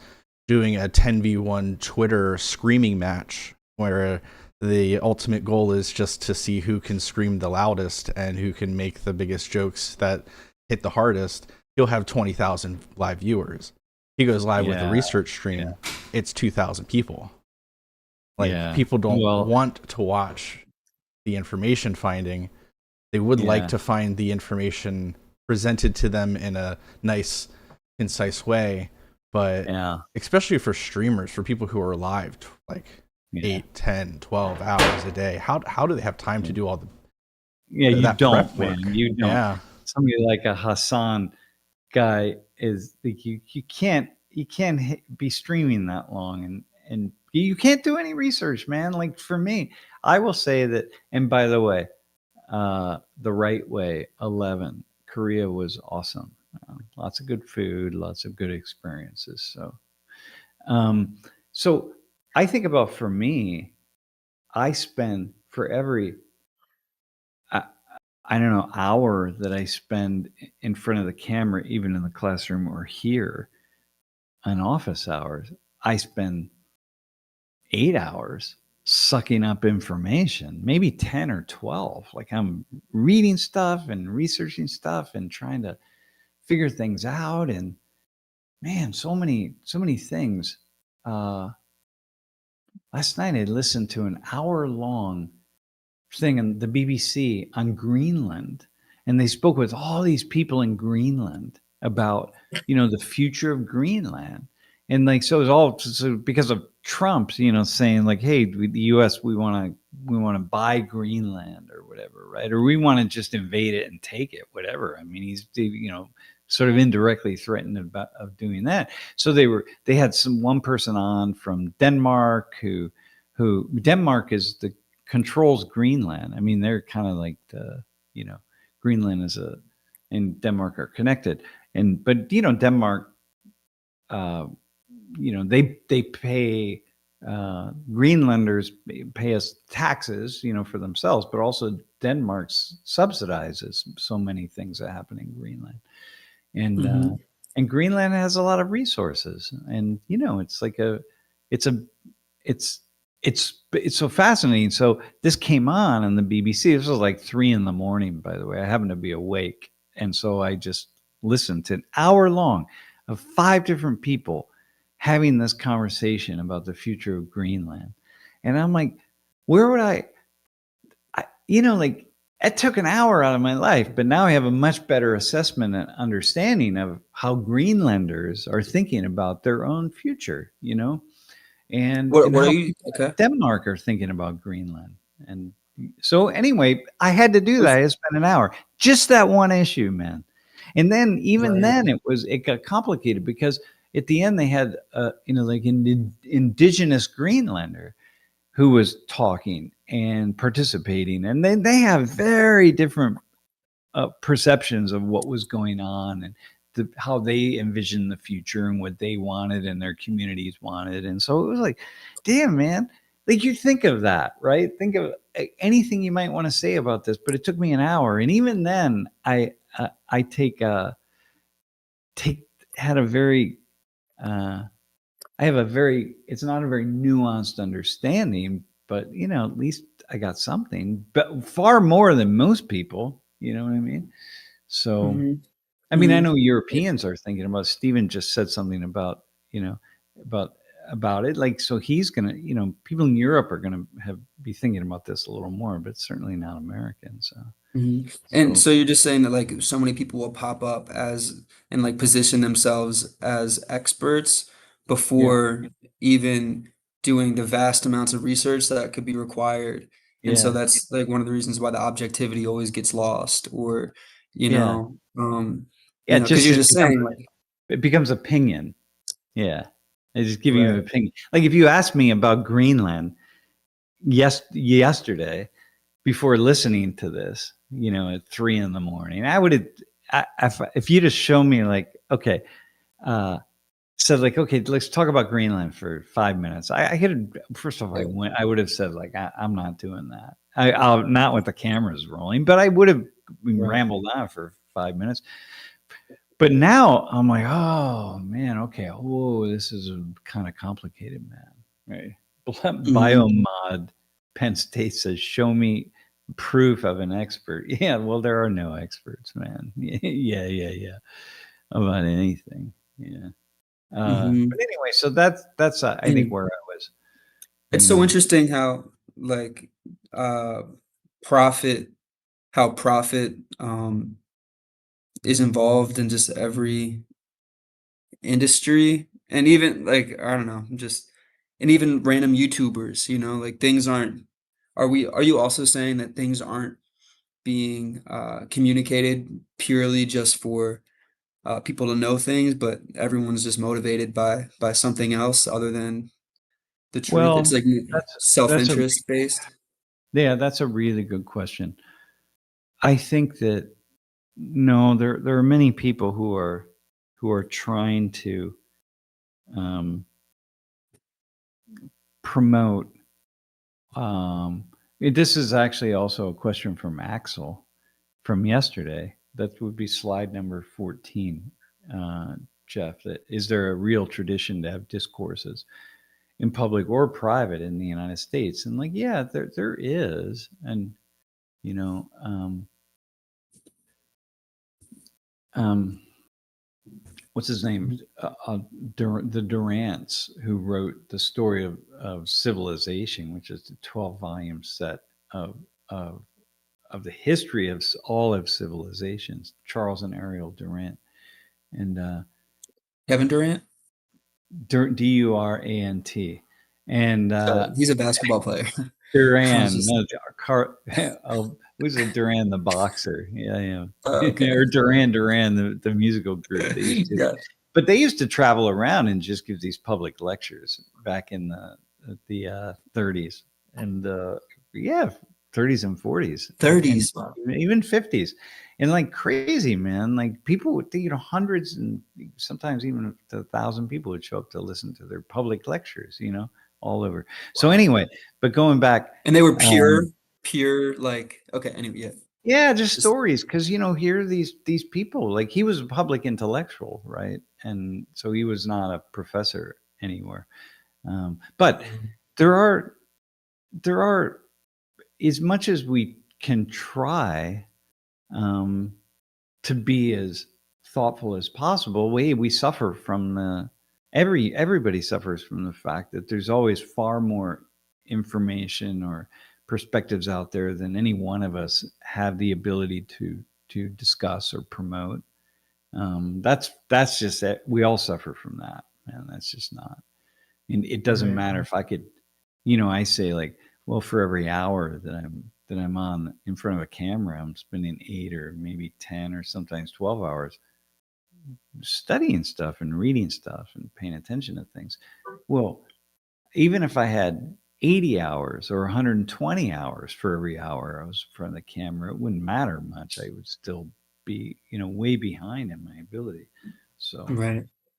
doing a 10v1 Twitter screaming match where the ultimate goal is just to see who can scream the loudest and who can make the biggest jokes that hit the hardest, he'll have 20,000 live viewers. He goes live with a yeah, research yeah, stream, it's 2,000 people. Like yeah. people don't Well, want to watch the information finding. They would like yeah, to find the information presented to them in a nice, concise way. But yeah, especially for streamers, for people who are live like yeah, 8, 10, 12 hours a day, how do they have time to yeah. do all Yeah, you that don't, prep man. work? You don't. Yeah. Somebody like a Hassan guy is like you can't be streaming that long, and you can't do any research, man. Like for me, I will say that. And by the way, the right way 11 Korea was awesome. Lots of good food, lots of good experiences. Um, so I think about, for me, I spend for every I, I don't know, hour that I spend in front of the camera, even in the classroom or here on office hours, I spend 8 hours sucking up information, maybe 10 or 12. Like I'm reading stuff and researching stuff and trying to figure things out. And man, so many things. Last night I listened to an hour-long thing on the BBC on Greenland, and they spoke with all these people in Greenland about, the future of Greenland. And like, so it was all so because of Trump's, saying like, hey, the US, we want to buy Greenland or whatever, right? Or we want to just invade it and take it, whatever. I mean, he's, sort of indirectly threatened of doing that. So they had one person on from Denmark who Denmark is the controls Greenland. I mean, they're kind of like Greenland and Denmark are connected. But Denmark, they pay Greenlanders pay us taxes, for themselves, but also Denmark subsidizes so many things that happen in Greenland. And Greenland has a lot of resources, and it's like it's so fascinating. So this came on the BBC. This was like 3 a.m, by the way. I happened to be awake, and so I just listened to an hour long of 5 different people having this conversation about the future of Greenland. And I'm like, where would I like, it took an hour out of my life, but now I have a much better assessment and understanding of how Greenlanders are thinking about their own future, and What are how you? people in Okay. Denmark are thinking about Greenland. And so anyway, I had to do that. I spent an hour, just that one issue, man. And then even Right. then it got complicated because at the end they had, like an indigenous Greenlander who was talking and participating, and they have very different perceptions of what was going on and how they envisioned the future and what they wanted and their communities wanted. And so it was like, damn, man, like you think of that, right? Think of anything you might want to say about this, but it took me an hour. And even then I had a very, I have a very, it's not a very nuanced understanding, but at least I got something, but far more than most people, you know what I mean? So, hmm I mean, I know Europeans are thinking about, Steven just said something about, about, about it. Like, so he's going to, people in Europe are going to be thinking about this a little more, but certainly not Americans. So, And so so you're just saying that like so many people will pop up and like position themselves as experts yeah, before even doing the vast amounts of research that could be required. And so yeah, that's like one of the reasons why the objectivity always gets lost, or you yeah, know, yeah. because Just you're just saying like, it becomes opinion. Yeah. I just give you an right. opinion. Like if you asked me about Greenland yesterday before listening to this, at 3 a.m, I would have, if you just show me like, okay, said like, okay, let's talk about Greenland for 5 minutes. I could, first off, I would have said like, I'm not doing that. I'll not with the cameras rolling, but I would have Right. rambled on for 5 minutes. But now I'm like, oh man, okay. Oh, this is kind of complicated, man. Right? hmm Biomod Penn State says, show me proof of an expert. Yeah, well, there are no experts, man. Yeah. About anything. Yeah. hmm But anyway, so that's I think And where I was, it's you so know. interesting how like uh profit how profit is involved in just every industry, and even like I don't know, just and even random YouTubers, like things aren't are you also saying that things aren't being communicated purely just for people to know things, but everyone's just motivated by something else other than the truth? It's Well, like that's a self-interest based. yeah, that's a really good question. I think that no, there are many people who are trying to um, promote. This is actually also a question from Axel from yesterday. That would be slide number 14, Jeff. That is there a real tradition to have discourses? in public or private in the United States. And like, yeah, there is. And, you know, what's his name? The Durants, who wrote the story of Civilization, which is the 12-volume set of the history of all of civilizations. Charles and Ariel Durant, and Kevin Durant. Durant, and He's a basketball player. Duran, who's it? Duran the boxer? Yeah. Okay. Or Duran the musical group. They used to, Yeah. but they used to travel around and just give these public lectures back in the 30s and 30s and 40s, 30s, and even 50s, and like crazy, man. Like people would, hundreds and sometimes even up to 1,000 people would show up to listen to their public lectures, all over. So anyway, but going back, and they were pure, like, okay. Anyway, yeah, just stories, because here are these people. Like, he was a public intellectual, right? And so he was not a professor anywhere. But there are, as much as we can try to be as thoughtful as possible, we suffer from everybody suffers from the fact that there's always far more information or perspectives out there than any one of us have the ability to discuss or promote. That's just it. We all suffer from that, man. That's just not. And it doesn't matter if I could, I say, like, well, for every hour that I'm on in front of a camera, I'm spending 8 or maybe 10 or sometimes 12 hours studying stuff and reading stuff and paying attention to things. Well, even if I had 80 hours or 120 hours for every hour I was in front of the camera, it wouldn't matter much. I would still be, way behind in my ability. So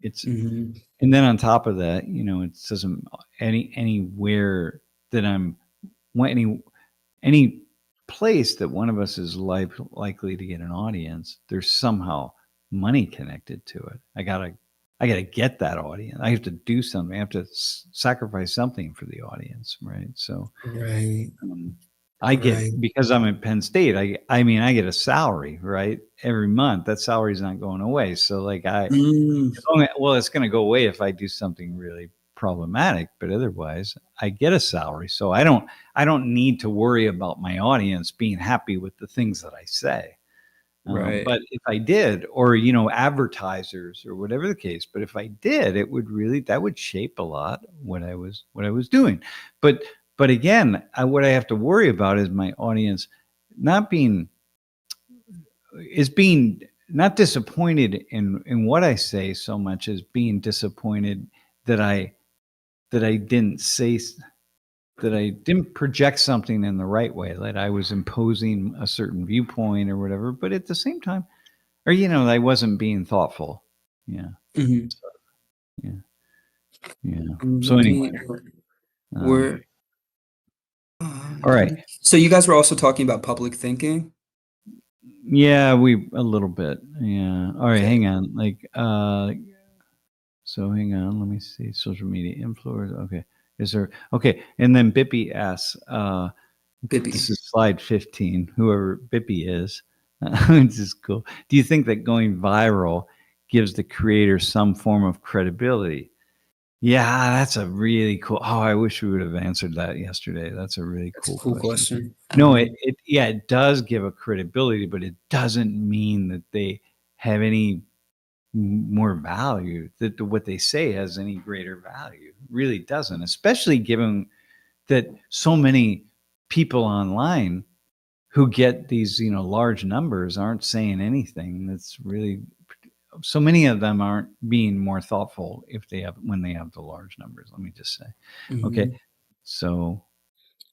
it's, and then on top of that, it doesn't anywhere that I'm, any place that one of us is likely to get an audience, there's somehow money connected to it. I gotta get that audience. I have to do something. I have to sacrifice something for the audience, right? So, I get, because I'm at Penn State, I mean, I get a salary, right, every month. That salary is not going away. So, like, it's going to go away if I do something really problematic, but otherwise, I get a salary. So I don't need to worry about my audience being happy with the things that I say. But if I did, or advertisers or whatever the case, but if I did, that would shape a lot what I was doing. But again, what I have to worry about is my audience being not disappointed in what I say so much as being disappointed that I didn't say, that I didn't project something in the right way, that I was imposing a certain viewpoint or whatever, but at the same time, or, I wasn't being thoughtful. Yeah. So, So anyway, all right. So you guys were also talking about public thinking? Yeah, a little bit. Yeah. All right. Hang on. Like, so hang on. Let me see. Social media influencers. Okay. Is there? Okay. And then Bippy asks, Bippy. This is slide 15, whoever Bippy is. This is cool. Do you think that going viral gives the creator some form of credibility? Yeah, that's a really cool. Oh, I wish we would have answered that yesterday. That's a really cool question. No, it does give a credibility, but it doesn't mean that they have any more value, that what they say has any greater value. It really doesn't, especially given that so many people online who get these, large numbers aren't saying anything that's really, so many of them aren't being more thoughtful when they have the large numbers, let me just say. Okay. So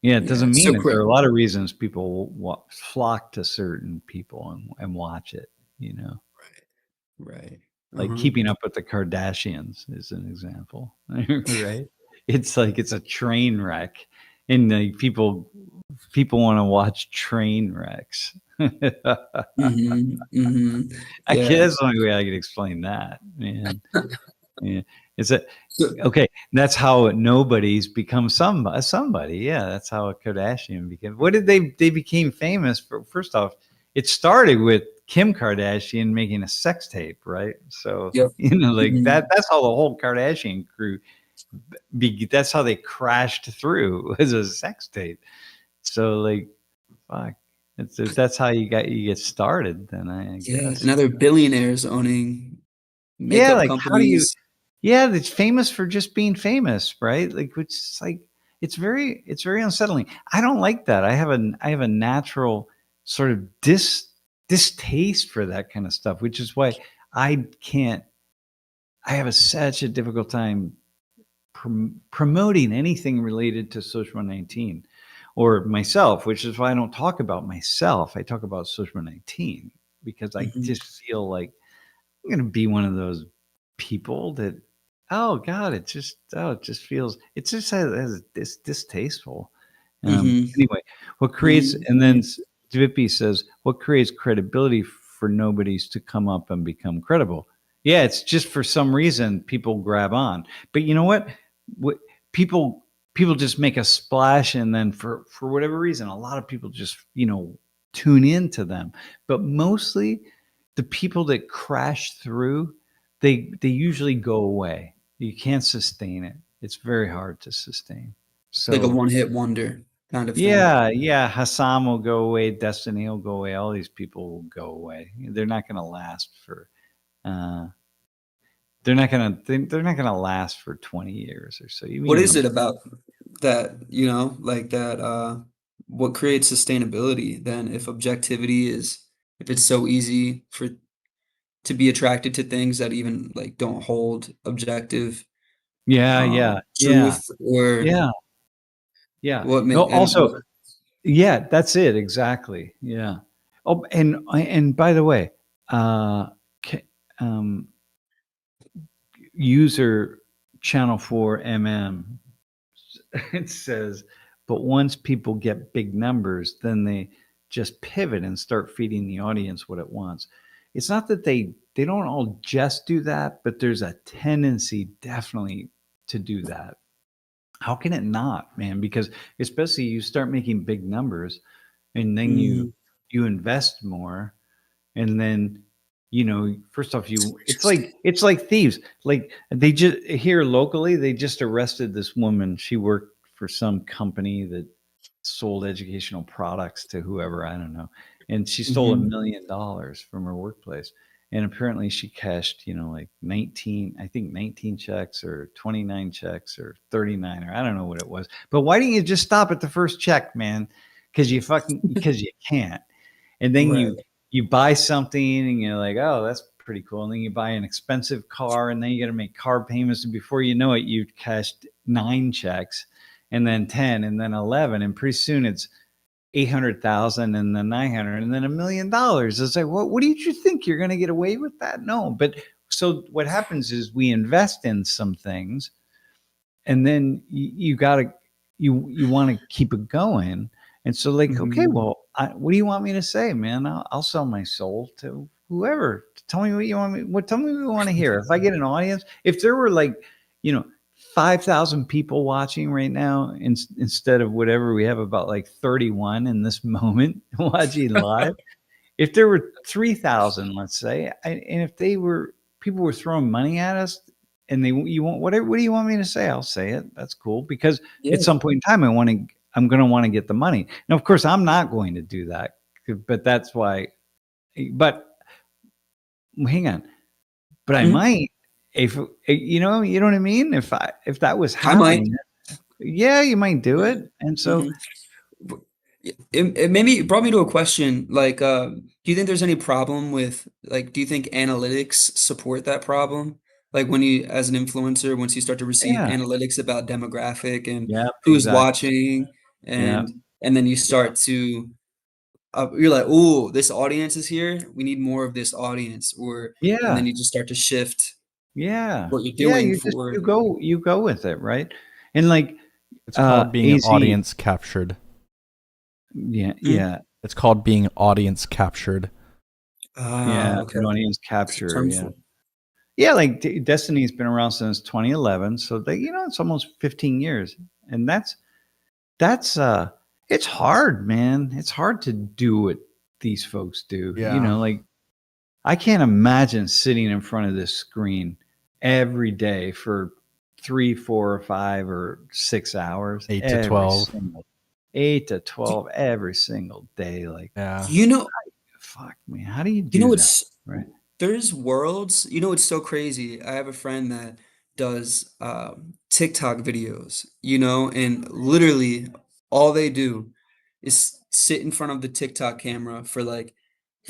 yeah, it doesn't mean that there are a lot of reasons people flock to certain people and watch it, Right. Like Keeping Up with the Kardashians is an example, right? It's like, it's a train wreck, and like people want to watch train wrecks. I guess that's the only way I could explain that, man. Yeah. Is it So, okay? That's how nobody's become somebody. Yeah, that's how a Kardashian became. What did they became famous for? First off, it started with Kim Kardashian making a sex tape, right? So yep. like Mhm. that's how the whole Kardashian crew. That's how they crashed through was a sex tape. So like, fuck. If that's how you get started, then I Yeah, guess. and now they're billionaires owning Yeah, makeup like how do you? companies. Yeah, it's famous for just being famous, right? Like, which is like it's very unsettling. I don't like that. I have a natural sort of distaste for that kind of stuff, which is why I can't. I have such a difficult time promoting anything related to Social 19 or myself, which is why I don't talk about myself. I talk about Social 19 because I Mhm. just feel like I'm going to be one of those people that, oh God, it just feels, it just has this distasteful. Mhm. Anyway, what creates, Mhm. and then Drippy says, what creates credibility for nobodies to come up and become credible? Yeah, it's just for some reason people grab on. But you know what people people just make a splash, and then for whatever reason, a lot of people just tune into them. But mostly, the people that crash through, they usually go away. You can't sustain it. It's very hard to sustain. Like a So one-hit wonder kind of thing. yeah, yeah. Hasan will go away. Destiny will go away. All these people will go away. They're not going to last for. Uh, they're not gonna last for 20 years or so. What Even is it about that, like that, what creates sustainability then if objectivity is if it's so easy for to be attracted to things that even like don't hold objective yeah, yeah, yeah, truth or yeah, yeah. what No, may and also, yeah, that's it exactly. Yeah. Oh, and by the way, uh, ca- um, user channel 4 it says, but once people get big numbers, then they just pivot and start feeding the audience what it wants. It's not that they don't all just do that, but there's a tendency definitely to do that. How can it not, man? Because especially you start making big numbers, and then Mhm. you invest more, and then first off, it's like thieves. Like they just here locally, they just arrested this woman. She worked for some company that sold educational products to whoever, I don't know, and she stole Mhm. $1 million from her workplace. And apparently she cashed like 19, I think 19 checks or 29 checks or 39, or I don't know what it was. But why didn't you just stop at the first check, man? Because you can't. And then Right. you buy something and you're like, oh, that's pretty cool. And then you buy an expensive car, and then you got to make car payments. And before you know it, you've cashed 9 checks, and then 10, and then 11. And pretty soon it's 800,000, and then 900, and then $1 million. It's like, what did you think you're going to get away with that? No. But so what happens is we invest in some things, and then you gotta you want to keep it going. And so like, okay, Mhm. well, what do you want me to say, man? I'll sell my soul to whoever. Tell me what you want me. Tell me what you want to hear. If I get an audience, if there were like, you know, 5,000 people watching right now, instead of whatever we have, about like 31 in this moment watching live. If there were 3,000, let's say, and if people were throwing money at us, and you want whatever, what do you want me to say? I'll say it. That's cool, because at Yeah. some point in time, I'm going to want to get the money. Now, of course, I'm not going to do that, but that's why. But hang on, but I Mhm. might, if you know what I mean. If that was I might. happening, yeah, you might do it. And so, Mhm. It made me it brought me to a question, like, do you think there's any problem with like, do you think analytics support that problem? Like when you, as an influencer, once you start to receive yeah, analytics about demographic and yeah, who's exactly, watching, yeah, and then you start to, you're like, oh, this audience is here. We need more of this audience, or and then yeah. you just start to shift Yeah. what you're Yeah, doing for. you go with it, right? And like It's called being AZ, audience captured. yeah, Mm. yeah, It's called being audience captured. Ah, yeah, okay. an audience It's a capture, term yeah. for. Yeah, like Destiny's been around since 2011, so they, it's almost 15 years, and that's it's hard, man. It's hard to do what these folks do. Yeah. Like I can't imagine sitting in front of this screen every day for 3, 4, or 5 or 6 hours, 8 to 12. 8 to 12 every single day. Like, Yeah. You know, fuck, man, how do you you know do that? what's Right? there's worlds. You know, it's so crazy. I have a friend that does TikTok videos, and literally all they do is sit in front of the TikTok camera for like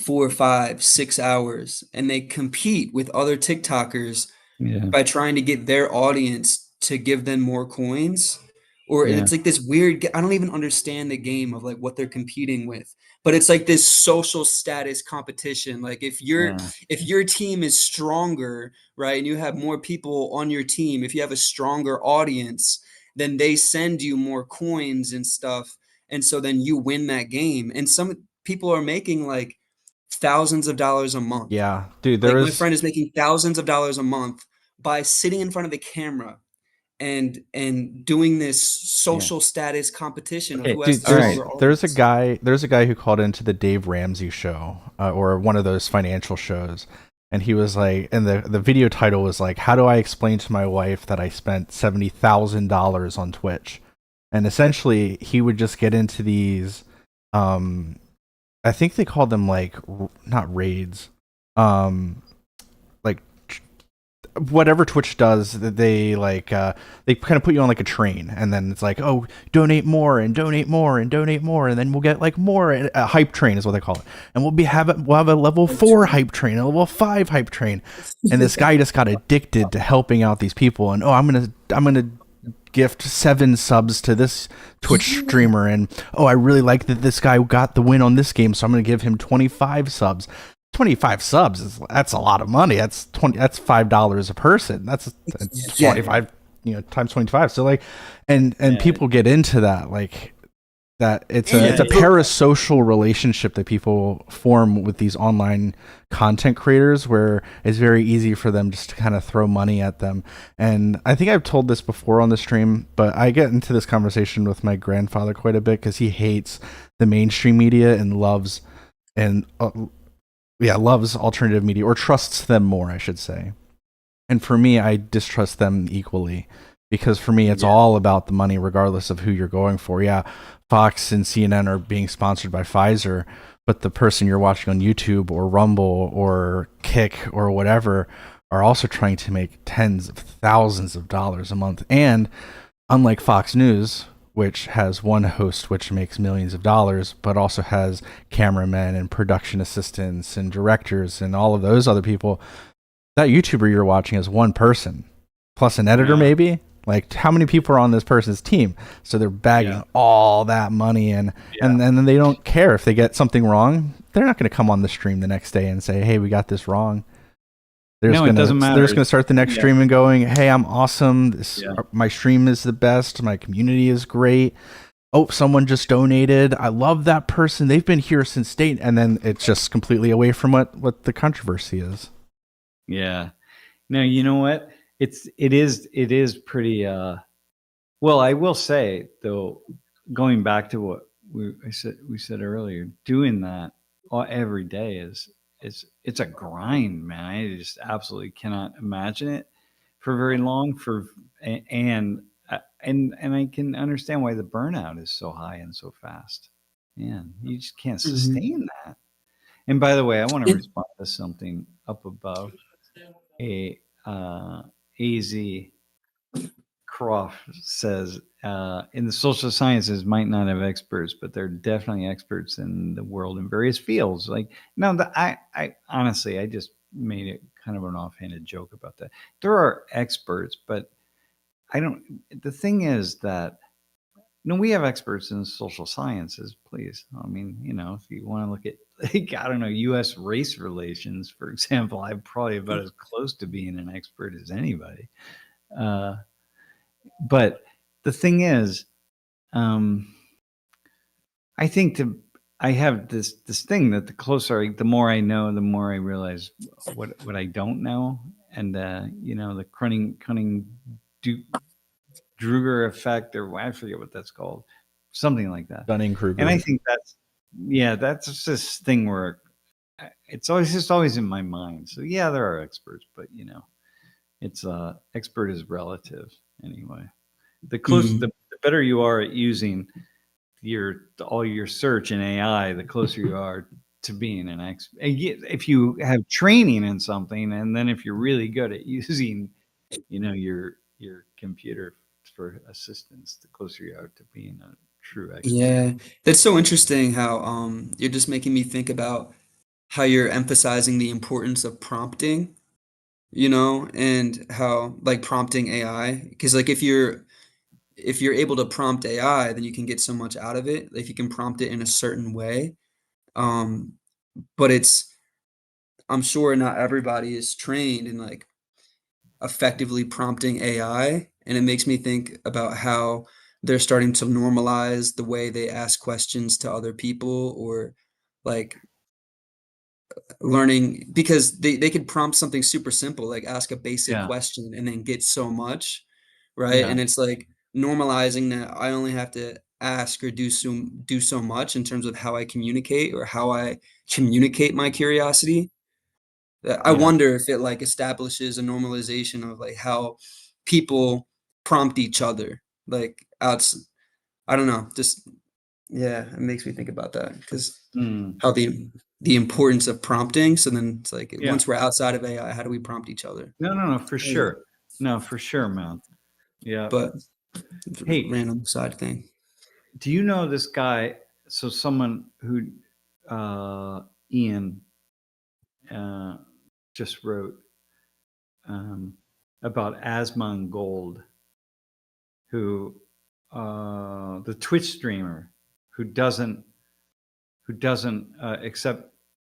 4, 5, 6 hours, and they compete with other TikTokers Yeah, by trying to get their audience to give them more coins. Or yeah, it's like this weird, I don't even understand the game of like what they're competing with. But it's like this social status competition. Like yeah, if your team is stronger, right, and you have more people on your team, if you have a stronger audience, then they send you more coins and stuff. And so then you win that game. And some people are making like thousands of dollars a month. Yeah. Dude, there Like my is friend is making thousands of dollars a month by sitting in front of the camera and doing this yeah. social status competition of Okay, who has dude, the all right. stronger audience. there's a guy who called into the Dave Ramsey show, or one of those financial shows, and he was like, and the video title was like, how do I explain to my wife that I spent $70,000 on Twitch? And essentially he would just get into these, I think they called them like not raids, like whatever Twitch does, that they like they kind of put you on like a train, and then it's like, oh, donate more and donate more and donate more, and then we'll get like more. A hype train is what they call it, and we'll have a level 4 hype train, a level 5 hype train, and this guy just got addicted to helping out these people, and I'm gonna gift 7 subs to this Twitch streamer, and oh, I really like that this guy got the win on this game, so I'm gonna give him 25 subs. 25 subs that's a lot of money. That's $5 a person. That's Yeah. 25, times 25. So like, and people get into that, like that it's Yeah. a parasocial relationship that people form with these online content creators, where it's very easy for them just to kind of throw money at them. And I think I've told this before on the stream, but I get into this conversation with my grandfather quite a bit because he hates the mainstream media and loves alternative media, or trusts them more, I should say. And for me, I distrust them equally, because for me, it's all about the money, regardless of who you're going for. Yeah, Fox and CNN are being sponsored by Pfizer, but the person you're watching on YouTube or Rumble or Kick or whatever are also trying to make tens of thousands of dollars a month. And unlike Fox News, which has one host which makes millions of dollars, but also has cameramen and production assistants and directors and all of those other people, that YouTuber you're watching is one person plus an editor, maybe. Like, how many people are on this person's team? So they're bagging all that money in, and then they don't care if they get something wrong. They're not going to come on the stream the next day and say, hey, we got this wrong. It doesn't matter. They're just going to start the next stream and going, hey, I'm awesome. My stream is the best. My community is great. Oh, someone just donated. I love that person. They've been here since date. And then it's just completely away from what the controversy is. Yeah. No, you know what? It is pretty, well, I will say though, going back to what we said earlier, doing that every day it's a grind, man. I just absolutely cannot imagine it for very long. And I can understand why the burnout is so high and so fast. Man, you just can't sustain that. And by the way, I want to respond to something up above. AZ Croft says, in the social sciences might not have experts, but they're definitely experts in the world in various fields. Like, no, I honestly, I just made it kind of an offhanded joke about that. There are experts, but the thing is that, we have experts in social sciences, please. I mean, if you want to look at, like, I don't know, U.S. race relations, for example, I'm probably about as close to being an expert as anybody. But the thing is, I think I have this thing that the more I know, the more I realize what I don't know. you know, the Cunning Druger effect, or I forget what that's called, something like that. Dunning-Kruger. And I think that's just this thing where it's always in my mind. So yeah, there are experts, but you know, it's expert is relative anyway. The better you are at using all your search in AI, the closer you are to being an expert. If you have training in something, and then if you're really good at using, you know, your computer for assistance, the closer you are to being a true expert. Yeah, that's so interesting how you're just making me think about how you're emphasizing the importance of prompting, you know, and how like prompting AI, because like if you're able to prompt AI, then you can get so much out of it if you can prompt it in a certain way. Um, but I'm sure not everybody is trained in like effectively prompting AI, and it makes me think about how they're starting to normalize the way they ask questions to other people or like learning because they could prompt something super simple, like ask a basic Yeah, question and then get so much, right? yeah, And it's like normalizing that I only have to ask or do so much in terms of how I communicate or how I communicate my curiosity. I yeah. wonder if it like establishes a normalization of like how people prompt each other. Like outs I don't know, just yeah, it makes me think about that because Mm, how the importance of prompting. So then it's like yeah. once we're outside of AI, how do we prompt each other? No, for Yeah. sure. No, for sure, man. Yeah. But Hey, random side thing. do you know this guy? So someone who Ian uh, just wrote um, about Asmongold, who the Twitch streamer who doesn't accept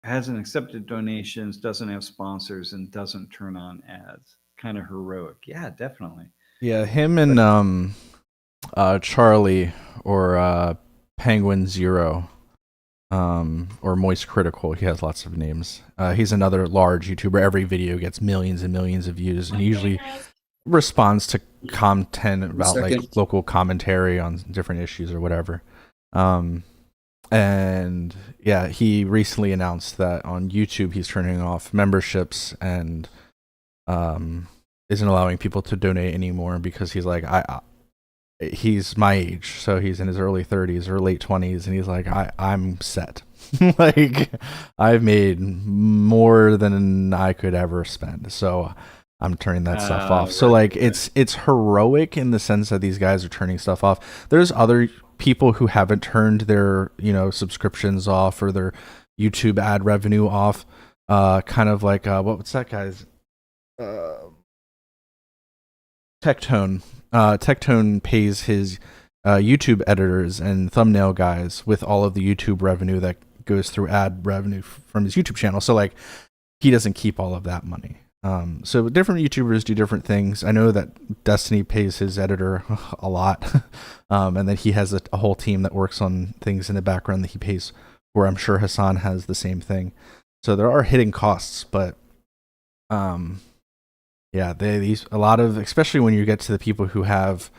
hasn't accepted donations, doesn't have sponsors, and doesn't turn on ads. Kind of heroic. Yeah, definitely. Yeah, him and Charlie or Penguin Zero, or Moist Critical. He has lots of names. He's another large YouTuber. Every video gets millions and millions of views, and he usually responds to content about like Second. local commentary on different issues or whatever. And yeah, he recently announced that on YouTube he's turning off memberships and isn't allowing people to donate anymore because he's like he's my age, so he's in his early 30s or late 20s, and he's like I'm set. Like I've made more than I could ever spend, so I'm turning that stuff off. So like it's heroic in the sense that these guys are turning stuff off. There's other people who haven't turned their subscriptions off or their YouTube ad revenue off. Kind of like what's that guy's Tectone. Tectone pays his YouTube editors and thumbnail guys with all of the YouTube revenue that goes through ad revenue from his YouTube channel. So like he doesn't keep all of that money. So different YouTubers do different things. I know that Destiny pays his editor a lot, and then he has a whole team that works on things in the background that he pays for. I'm sure Hasan has the same thing. So there are hidden costs, but yeah, a lot of, especially when you get to the people who have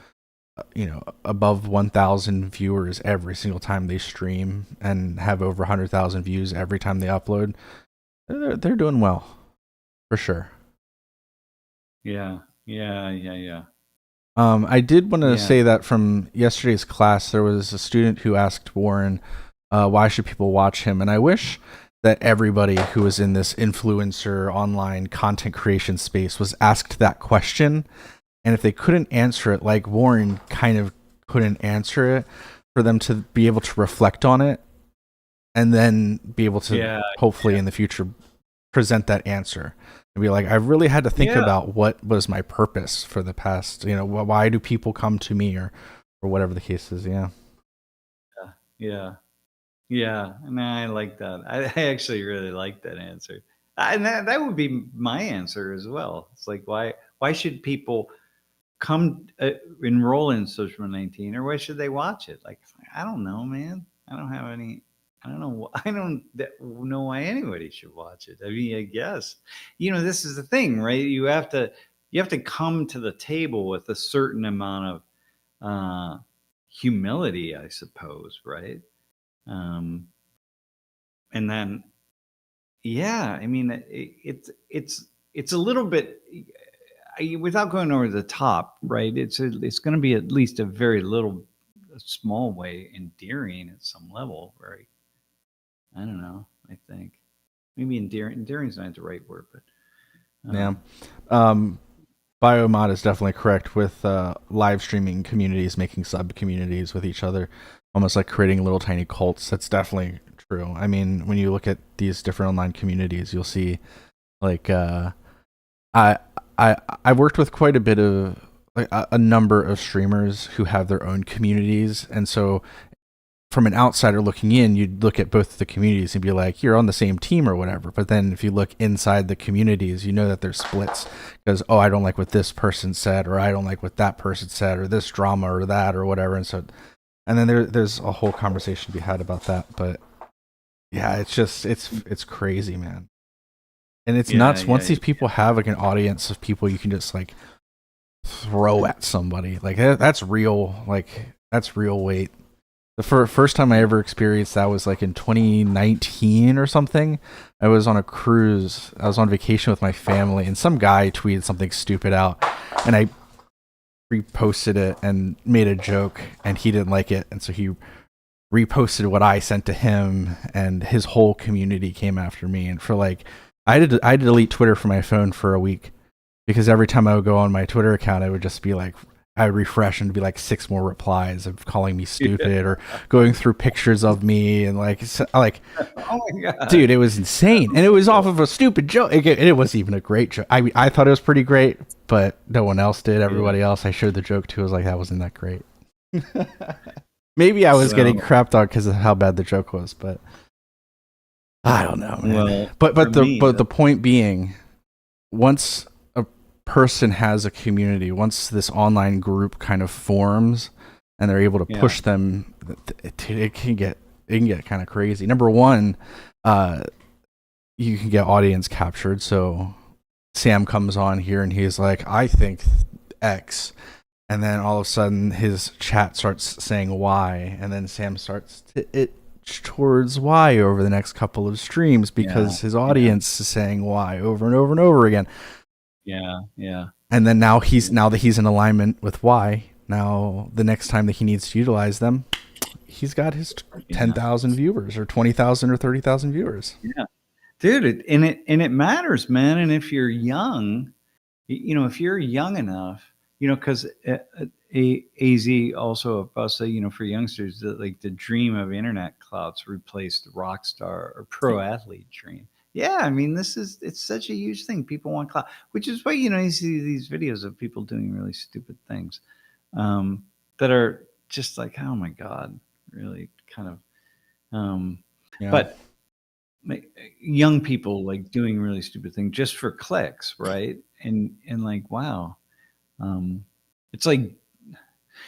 above 1,000 viewers every single time they stream and have over 100,000 views every time they upload, they're doing well, for sure. Yeah. I did want to say that from yesterday's class, there was a student who asked Warren, why should people watch him? And I wish that everybody who was in this influencer online content creation space was asked that question. And if they couldn't answer it, like Warren kind of couldn't answer it, for them to be able to reflect on it and then be able to hopefully in the future present that answer and be like, I really had to think about what was my purpose for the past, why do people come to me or whatever the case is. Yeah, and I like that. I actually really like that answer. And that would be my answer as well. It's like, why should people come enroll in Social 19, or why should they watch it? Like, I don't know, man. I don't have any. I don't know. I don't know why anybody should watch it. I mean, I guess, this is the thing, right? You have to come to the table with a certain amount of humility, I suppose, right? And then, yeah, I mean, it's a little bit, without going over the top, right? It's going to be at least a small way endearing at some level, right? I don't know. I think maybe endearing's not the right word, but Yeah. Biomod is definitely correct with live streaming communities, making sub communities with each other, almost like creating little tiny cults. That's definitely true. I mean, when you look at these different online communities, you'll see like I've worked with quite a bit of like a number of streamers who have their own communities, and so from an outsider looking in, you'd look at both the communities and be like, you're on the same team or whatever. But then if you look inside the communities, you know that there's splits because, oh, I don't like what this person said, or I don't like what that person said, or this drama or that or whatever. And so, and then there's a whole conversation to be had about that. But yeah, it's just, it's crazy, man. And it's nuts. Once these people have like an audience of people you can just like throw at somebody, like that's real, that's real weight. The first time I ever experienced that was like in 2019 or something. I was on a cruise. I was on vacation with my family, and some guy tweeted something stupid out, and I reposted it and made a joke, and he didn't like it, and so he reposted what I sent to him, and his whole community came after me. And for like, I had to delete Twitter from my phone for a week because every time I would go on my Twitter account, it would just be like, I would refresh and it'd be like 6 more replies of calling me stupid or going through pictures of me and like, oh my God, dude, it was insane. And it was off of a stupid joke. It wasn't even a great joke. I thought it was pretty great, but no one else did. Everybody else I showed the joke to was like, that wasn't that great. Maybe I was getting crapped on because of how bad the joke was, but I don't know, man. Well, but the point being, once person has a community, once this online group kind of forms and they're able to push them, it can get kind of crazy. Number one, you can get audience captured. So Sam comes on here and he's like, I think X, and then all of a sudden his chat starts saying Y, and then Sam starts to itch towards Y over the next couple of streams because his audience is saying Y over and over and over again. Yeah. And then now that he's in alignment with Y, now the next time that he needs to utilize them, he's got his 10,000 viewers or 20,000 or 30,000 viewers. Yeah. Dude, it matters, man. And if you're young, if you're young enough, because AZ also about say, for youngsters, that like the dream of internet clouds replaced the rock star or pro athlete dream. Yeah, I mean, it's such a huge thing. People want clout, which is why, you see these videos of people doing really stupid things that are just like, oh my God, really kind of, but young people like doing really stupid things just for clicks, right? And like, wow. It's like,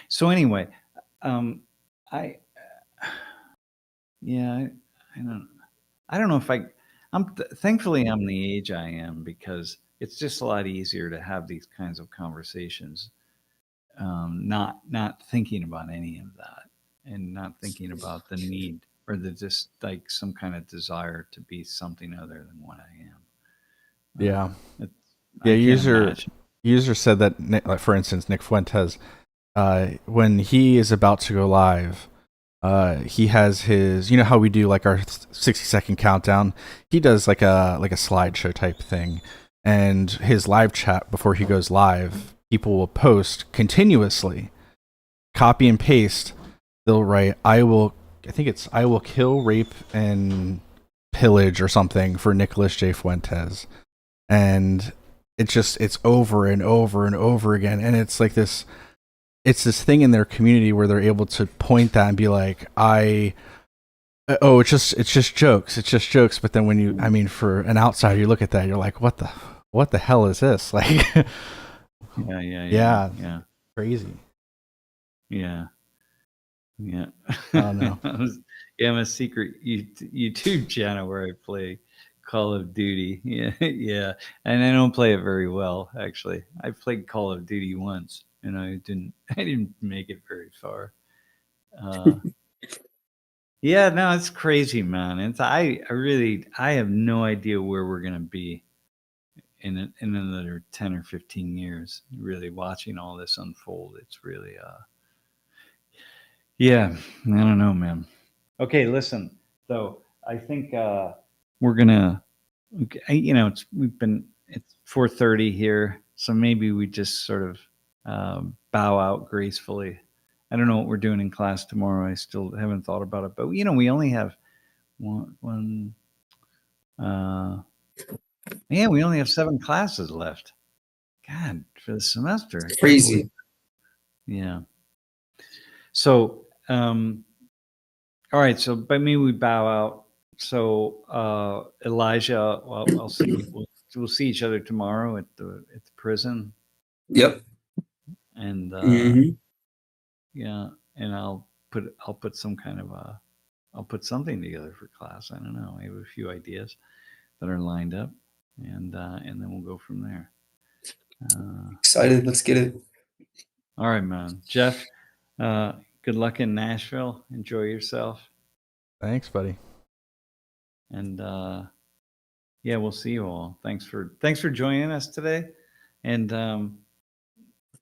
so anyway, I don't know if thankfully I'm the age I am, because it's just a lot easier to have these kinds of conversations, not thinking about any of that and not thinking about the need or the just like some kind of desire to be something other than what I am. User said that, like, for instance, Nick Fuentes, when he is about to go live, he has his, how we do like our 60-second countdown. He does like a slideshow type thing, and his live chat before he goes live, people will post continuously, copy and paste. They'll write, I will kill, rape, and pillage or something for Nicholas J. Fuentes. And it's over and over and over again. And it's like this thing in their community where they're able to point that and be like, it's just jokes. It's just jokes. But then for an outsider, you look at that, you're like, what the hell is this? Like, yeah. Crazy. Yeah. I don't know. Yeah, I'm a secret YouTube channel where I play Call of Duty. Yeah, yeah, and I don't play it very well, actually. I played Call of Duty once, and I didn't make it very far. Yeah, no, it's crazy, man. I have no idea where we're gonna be in another 10 or 15 years. Really watching all this unfold, it's really yeah, I don't know, man. Okay, listen. So I think we're gonna, it's 4:30 here, so maybe we just sort of bow out gracefully. I don't know what we're doing in class tomorrow. I still haven't thought about it, but we only have one. Yeah, we only have 7 classes left. God, for the semester. Crazy. Yeah. So, all right. So, by me, we bow out. So, Elijah, I'll see. We'll see each other tomorrow at the prison, Yep. and yeah, and I'll put some kind of I'll put something together for class. I don't know. I have a few ideas that are lined up, and then we'll go from there. Excited. Let's get it. All right, man. Jeff, good luck in Nashville. Enjoy yourself. Thanks, buddy. And yeah, we'll see you all. Thanks for joining us today. And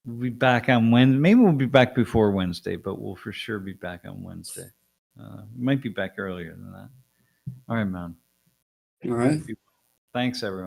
we'll be back on Wednesday. Maybe we'll be back before Wednesday, but we'll for sure be back on Wednesday. We might be back earlier than that. All right, man. All right. Thanks, everyone.